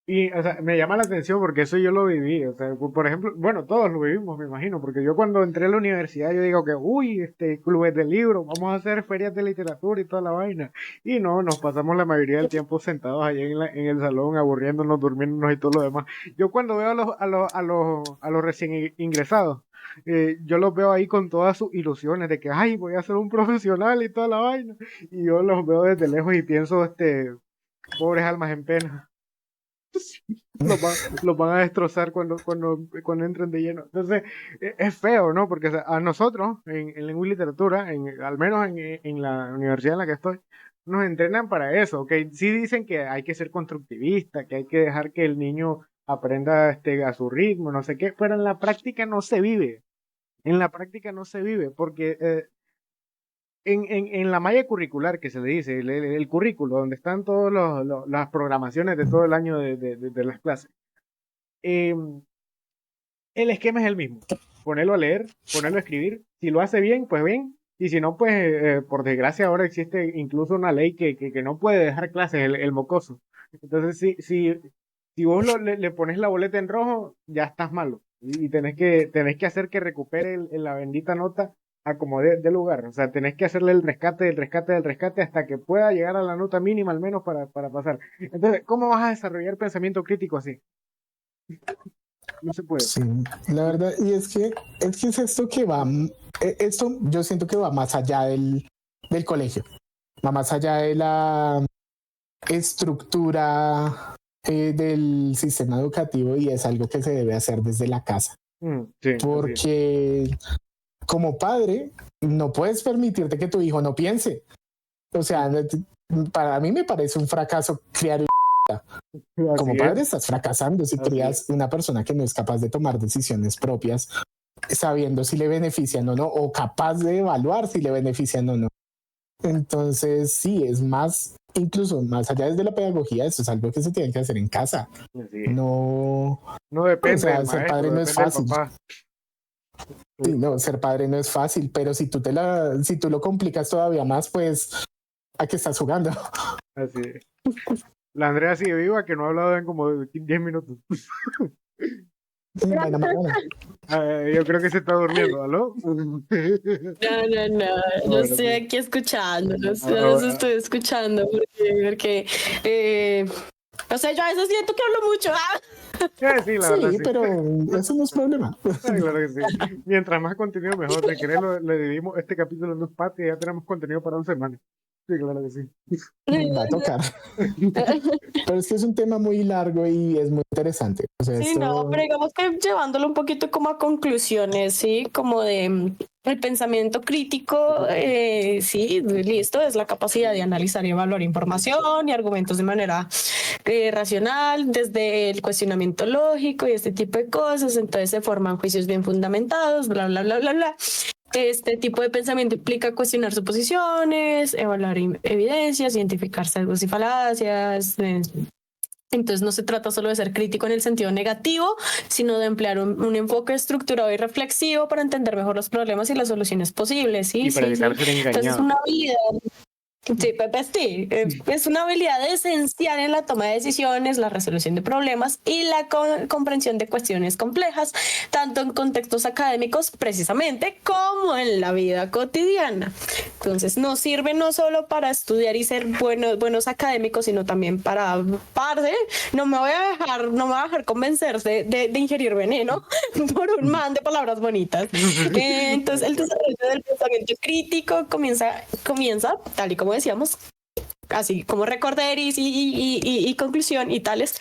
Y, o sea, me llama la atención porque eso yo lo viví, o sea, por ejemplo, bueno, todos lo vivimos, me imagino, porque yo cuando entré a la universidad yo digo que, uy, clubes de libros, vamos a hacer ferias de literatura y toda la vaina, y no, nos pasamos la mayoría del tiempo sentados allá en el salón, aburriéndonos, durmiéndonos y todo lo demás. Yo cuando veo a los recién ingresados, yo los veo ahí con todas sus ilusiones de que, ay, voy a ser un profesional y toda la vaina, y yo los veo desde lejos y pienso, pobres almas en pena. Los van a destrozar cuando entren de lleno. Entonces, es feo, ¿no? Porque o sea, a nosotros, en lengua y literatura, al menos en la universidad en la que estoy, nos entrenan para eso, ¿ok? Sí dicen que hay que ser constructivista, que hay que dejar que el niño aprenda a su ritmo, no sé qué, pero en la práctica no se vive. En la práctica no se vive, porque en la malla curricular que se le dice, el currículo, donde están todas las programaciones de todo el año de las clases, eh, el esquema es el mismo. Ponerlo a leer, ponerlo a escribir. Si lo hace bien, pues bien. Y si no, pues por desgracia ahora existe incluso una ley que no puede dejar clases el mocoso. Entonces, si vos le pones la boleta en rojo, ya estás malo. Y tenés que hacer que recupere la bendita nota a como de lugar. O sea, tenés que hacerle el rescate, del rescate, del rescate hasta que pueda llegar a la nota mínima al menos para pasar. Entonces, ¿cómo vas a desarrollar pensamiento crítico así? No se puede. Sí, la verdad, y es que es esto que va, esto yo siento que va más allá del colegio, va más allá de la estructura del sistema educativo, y es algo que se debe hacer desde la casa. Sí, porque como padre no puedes permitirte que tu hijo no piense. O sea, para mí me parece un fracaso criar. Como padre estás fracasando si crías una persona que no es capaz de tomar decisiones propias, sabiendo si le benefician o no, o capaz de evaluar si le benefician o no. Entonces, sí, es más, incluso más allá desde la pedagogía, eso es algo que se tiene que hacer en casa. No depende. O sea, del ser maestro, padre no es fácil. Sí, no, ser padre no es fácil, pero si tú lo complicas todavía más, pues ¿a qué estás jugando? Así es. La Andrea sigue viva, que no ha hablado en como 10 minutos. Yo creo que se está durmiendo, ¿aló? No, yo estoy aquí escuchando, los estoy escuchando porque o sea, yo a veces siento que hablo mucho. Sí, la verdad, sí. Pero eso no es problema. Claro que sí. Mientras más contenido, mejor. Si querés, le dividimos este capítulo en 2 partes y ya tenemos contenido para 2 semanas. Sí, claro que sí. Va a tocar. Pero es que es un tema muy largo y es muy interesante. O sea, Sí, no, pero digamos que llevándolo un poquito como a conclusiones, ¿sí? Como de el pensamiento crítico, sí, listo, es la capacidad de analizar y evaluar información y argumentos de manera racional, desde el cuestionamiento lógico y este tipo de cosas. Entonces se forman juicios bien fundamentados, bla, bla, bla, bla, bla. Este tipo de pensamiento implica cuestionar suposiciones, evaluar evidencias, identificar sesgos y falacias. Entonces no se trata solo de ser crítico en el sentido negativo, sino de emplear un enfoque estructurado y reflexivo para entender mejor los problemas y las soluciones posibles. ¿Sí? Y para evitar ser engañado. Entonces una vida. Sí, Pepe, sí, es una habilidad esencial en la toma de decisiones, la resolución de problemas y la comprensión de cuestiones complejas, tanto en contextos académicos precisamente como en la vida cotidiana. Entonces nos sirve no solo para estudiar y ser buenos académicos, sino también para, parce, no me voy a dejar convencer de ingerir veneno por un man de palabras bonitas. Entonces el desarrollo del pensamiento crítico comienza, tal y como decíamos, así como recorderis y conclusión y tales,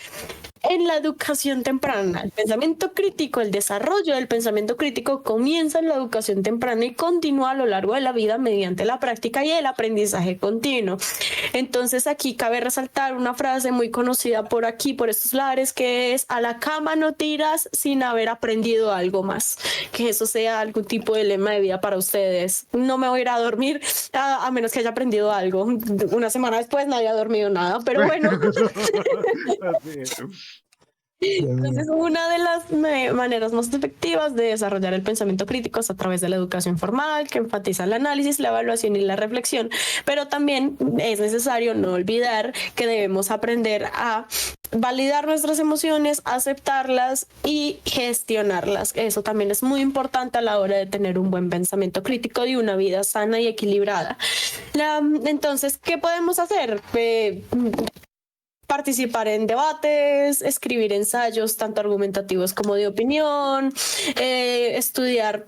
en la educación temprana. El pensamiento crítico, el desarrollo del pensamiento crítico comienza en la educación temprana y continúa a lo largo de la vida mediante la práctica y el aprendizaje continuo. Entonces aquí cabe resaltar una frase muy conocida por aquí, por estos lares, que es: a la cama no tiras sin haber aprendido algo más. Que eso sea algún tipo de lema de vida para ustedes. No me voy a ir a dormir a menos que haya aprendido algo. Una semana después nadie ha dormido nada, pero bueno. Así es. Entonces, una de las maneras más efectivas de desarrollar el pensamiento crítico es a través de la educación formal, que enfatiza el análisis, la evaluación y la reflexión, pero también es necesario no olvidar que debemos aprender a validar nuestras emociones, aceptarlas y gestionarlas. Eso también es muy importante a la hora de tener un buen pensamiento crítico y una vida sana y equilibrada. Entonces, ¿qué podemos hacer? Participar en debates, escribir ensayos tanto argumentativos como de opinión, estudiar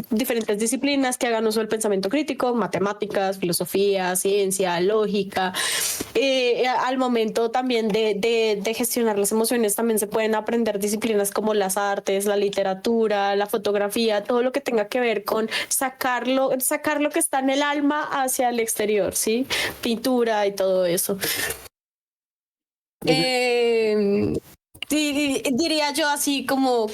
diferentes disciplinas que hagan uso del pensamiento crítico, matemáticas, filosofía, ciencia, lógica. Al momento también de gestionar las emociones también se pueden aprender disciplinas como las artes, la literatura, la fotografía, todo lo que tenga que ver con sacar lo que está en el alma hacia el exterior, ¿sí? Pintura y todo eso. Diría yo así como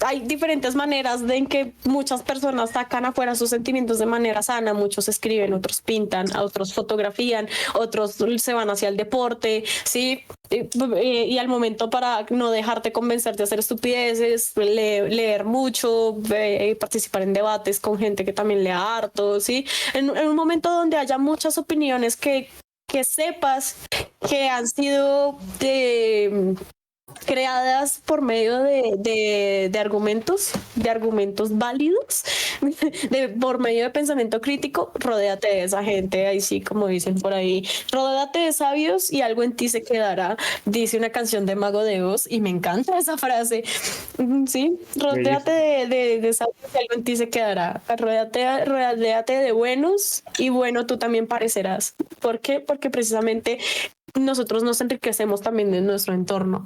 hay diferentes maneras en que muchas personas sacan afuera sus sentimientos de manera sana. Muchos escriben, otros pintan, otros fotografían, otros se van hacia el deporte, ¿sí? Y al momento, para no dejarte convencer de hacer estupideces, leer mucho, participar en debates con gente que también lea harto, ¿sí? En un momento donde haya muchas opiniones que sepas que han sido creadas por medio de argumentos válidos, por medio de pensamiento crítico, rodéate de esa gente, ahí sí, como dicen por ahí, rodéate de sabios y algo en ti se quedará, dice una canción de Mago de Oz, y me encanta esa frase, sí, rodéate de sabios y algo en ti se quedará, rodéate de buenos y bueno tú también parecerás. ¿Por qué? Porque precisamente nosotros nos enriquecemos también de nuestro entorno.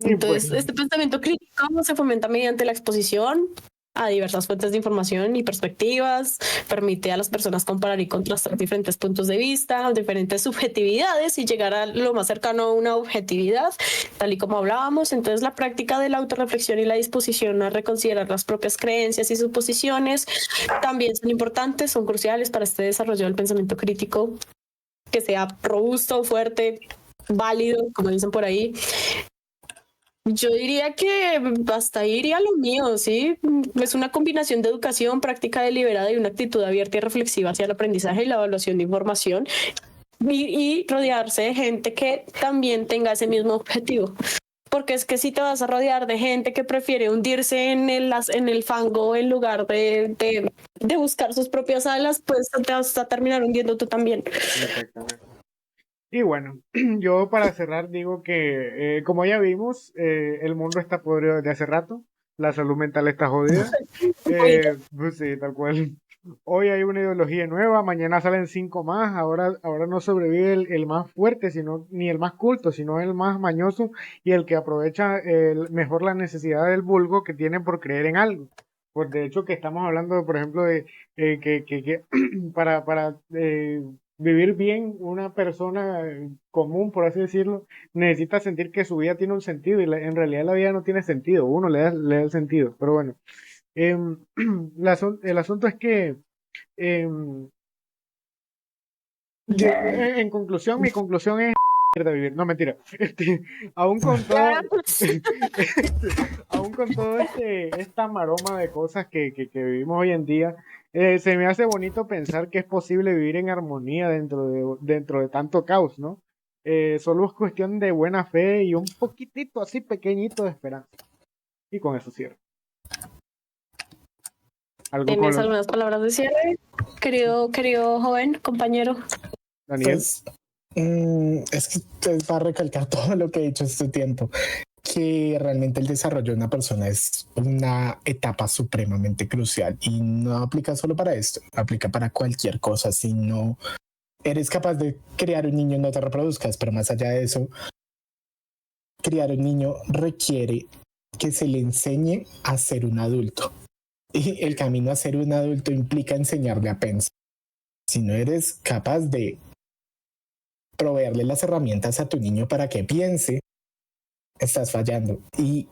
Entonces, este pensamiento crítico se fomenta mediante la exposición a diversas fuentes de información y perspectivas, permite a las personas comparar y contrastar diferentes puntos de vista, diferentes subjetividades y llegar a lo más cercano a una objetividad, tal y como hablábamos. Entonces, la práctica de la autorreflexión y la disposición a reconsiderar las propias creencias y suposiciones también son importantes, son cruciales para este desarrollo del pensamiento crítico, que sea robusto, fuerte, válido, como dicen por ahí. Yo diría que hasta ahí iría lo mío, ¿sí? Es una combinación de educación, práctica deliberada y una actitud abierta y reflexiva hacia el aprendizaje y la evaluación de información, y rodearse de gente que también tenga ese mismo objetivo. Porque es que si te vas a rodear de gente que prefiere hundirse en el fango en lugar de buscar sus propias alas, pues te vas a terminar hundiendo tú también. Exactamente. Y bueno, yo para cerrar digo que, como ya vimos, el mundo está podrido desde hace rato, la salud mental está jodida, pues sí, tal cual. Hoy hay una ideología nueva, mañana salen 5 más, ahora no sobrevive el más fuerte, ni el más culto, sino el más mañoso y el que aprovecha mejor la necesidad del vulgo que tiene por creer en algo. Pues de hecho que estamos hablando, por ejemplo, de que para vivir bien, una persona común, por así decirlo, necesita sentir que su vida tiene un sentido y en realidad la vida no tiene sentido, uno le da el sentido. Pero bueno, em, el asunto es que, em, en conclusión, mi conclusión es mierda vivir. No, mentira. Aún con todo, aún aún con todo esta maroma de cosas que vivimos hoy en día, se me hace bonito pensar que es posible vivir en armonía dentro de tanto caos, ¿no? Solo es cuestión de buena fe y un poquitito así pequeñito de esperanza. Y con eso cierro. ¿Tienes algunas palabras de cierre, querido joven compañero? Daniel. Pues, es que va a recalcar todo lo que he dicho este tiempo, que realmente el desarrollo de una persona es una etapa supremamente crucial y no aplica solo para esto, aplica para cualquier cosa. Si no eres capaz de criar un niño, no te reproduzcas, pero más allá de eso, criar un niño requiere que se le enseñe a ser un adulto. Y el camino a ser un adulto implica enseñarle a pensar. Si no eres capaz de proveerle las herramientas a tu niño para que piense, estás fallando y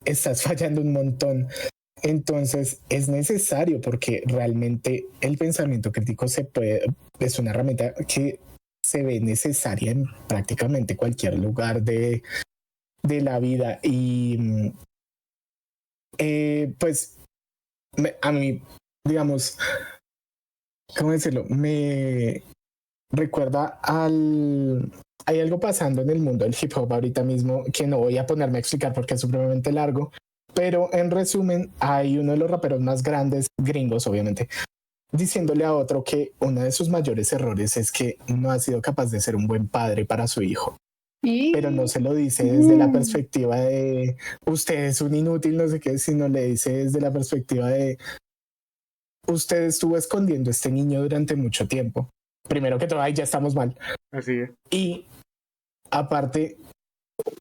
estás fallando un montón. Entonces es necesario, porque realmente el pensamiento crítico es una herramienta que se ve necesaria en prácticamente cualquier lugar de la vida. Y pues a mí, digamos, ¿cómo decirlo? Me recuerda hay algo pasando en el mundo del hip hop ahorita mismo que no voy a ponerme a explicar porque es supremamente largo, pero en resumen hay uno de los raperos más grandes, gringos obviamente, diciéndole a otro que uno de sus mayores errores es que no ha sido capaz de ser un buen padre para su hijo. Pero no se lo dice desde la perspectiva de usted es un inútil, no sé qué, sino le dice desde la perspectiva de usted estuvo escondiendo a este niño durante mucho tiempo. Primero que todo, ahí ya estamos mal. Así es. Y aparte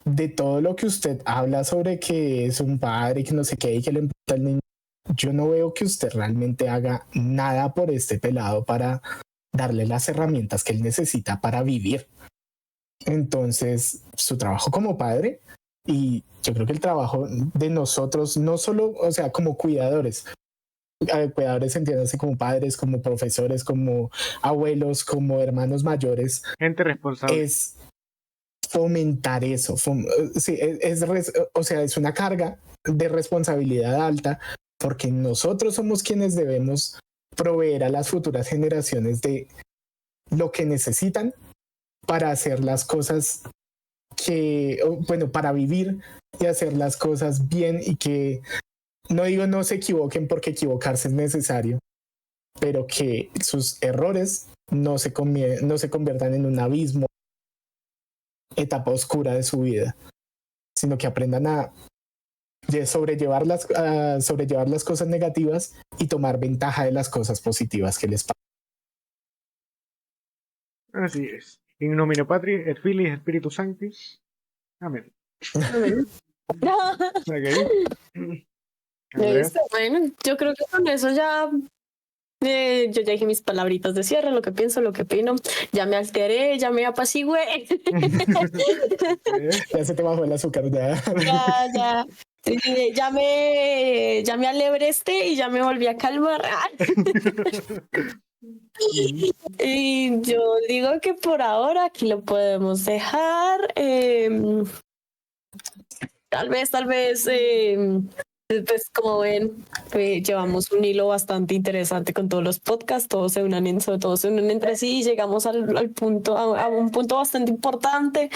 de todo lo que usted habla sobre que es un padre, que no sé qué, y que le importa al niño, yo no veo que usted realmente haga nada por este pelado para darle las herramientas que él necesita para vivir. Entonces, su trabajo como padre, y yo creo que el trabajo de nosotros, no solo, o sea, como cuidadores, entiéndase como padres, como profesores, como abuelos, como hermanos mayores, gente responsable, es fomentar eso. Sí, o sea, es una carga de responsabilidad alta, porque nosotros somos quienes debemos proveer a las futuras generaciones de lo que necesitan para hacer las cosas para vivir y hacer las cosas bien, y que no digo no se equivoquen, porque equivocarse es necesario, pero que sus errores no se conviertan en un abismo, etapa oscura de su vida, sino que aprendan a sobrellevar las cosas negativas y tomar ventaja de las cosas positivas que les pasan. Así es. In nomine Patri, et Filii, et Spiritus Sancti. Amén. Listo. Bueno, yo creo que con eso ya yo ya dije mis palabritas de cierre, lo que pienso, lo que opino. Ya me alteré, ya me apacigué. Ya se te bajó el azúcar, ya. Ya. Ya me alebresté y ya me volví a calmar. Y yo digo que por ahora aquí lo podemos dejar. Tal vez, pues como ven, llevamos un hilo bastante interesante con todos los podcasts, todos se unen entre sí y llegamos al punto, a un punto bastante importante,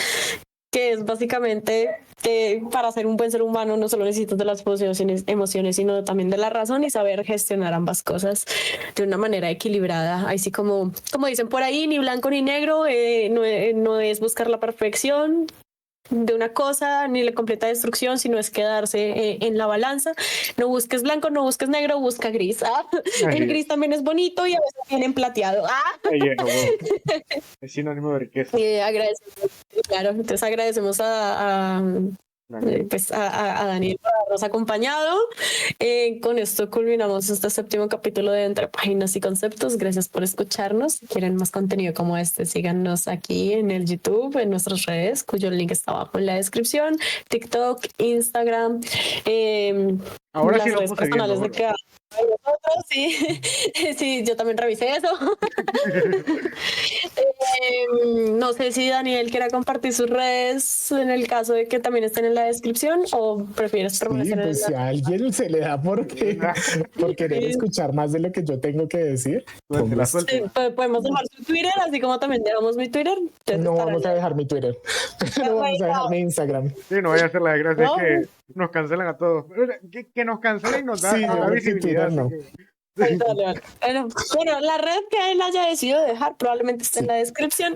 que es básicamente que para ser un buen ser humano no solo necesitas de las emociones, sino también de la razón, y saber gestionar ambas cosas de una manera equilibrada. Así como dicen por ahí, ni blanco ni negro, no es buscar la perfección de una cosa ni la completa destrucción, sino es quedarse en la balanza. No busques blanco, no busques negro, busca gris. El gris también es bonito y a veces viene plateado. Es sinónimo de riqueza. Claro, entonces agradecemos a Daniel por habernos acompañado. Con esto culminamos este 7º capítulo de Entre Páginas y Conceptos. Gracias por escucharnos. Si quieren más contenido como este, síganos aquí en el YouTube, en nuestras redes, cuyo link está abajo en la descripción: TikTok, Instagram, ahora las sí lo redes puse personales bien, de cada nosotros, sí. Sí, yo también revisé eso. No sé si Daniel quiera compartir sus redes en el caso de que también estén en la descripción o prefieres Sí, permanecer en pues si la... a alguien se le da por querer escuchar más de lo que yo tengo que decir, con Suéltela, gusto. Sí, suéltela. podemos dejar su Twitter, así como también dejamos mi Twitter. Entonces No estará vamos a allá. dejar mi Twitter, pero vamos a dejar mi Instagram. Sí, no vaya a ser la desgracia, es No, que nos cancelan a todos. Que nos cancelen Sí, yo nos da creo que visibilidad, Twitter así no. que... dale, dale. Bueno, la red que él haya decidido dejar probablemente esté en Sí. la descripción.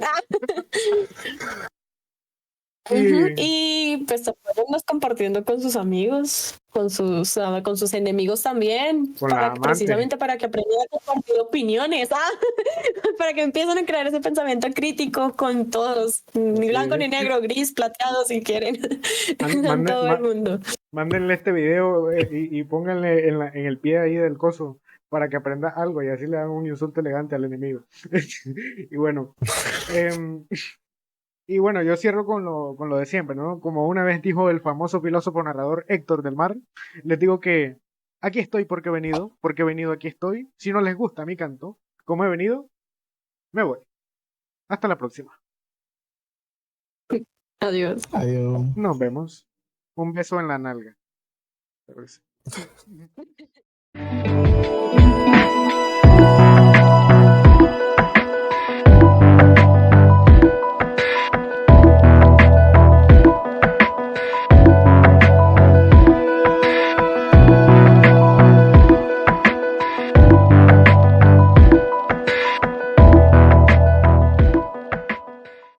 Y Y pues apóyennos compartiendo con sus amigos, con sus enemigos también, con la amante. precisamente para que aprendan a compartir opiniones, para que empiecen a crear ese pensamiento crítico con todos, ni Así blanco es. ni negro, gris, plateado, si quieren, Man- con mande- todo el ma- mundo. Mándenle este video y pónganle en el pie ahí del coso para que aprenda algo y así le dan un insulto elegante al enemigo. Y bueno, em, y bueno, yo cierro con lo de siempre, ¿no? Como una vez dijo el famoso filósofo narrador Héctor del Mar, les digo que aquí estoy porque he venido, aquí estoy. Si no les gusta mi canto, como he venido, me voy. Hasta la próxima. Adiós. Adiós. Nos vemos. Un beso en la nalga.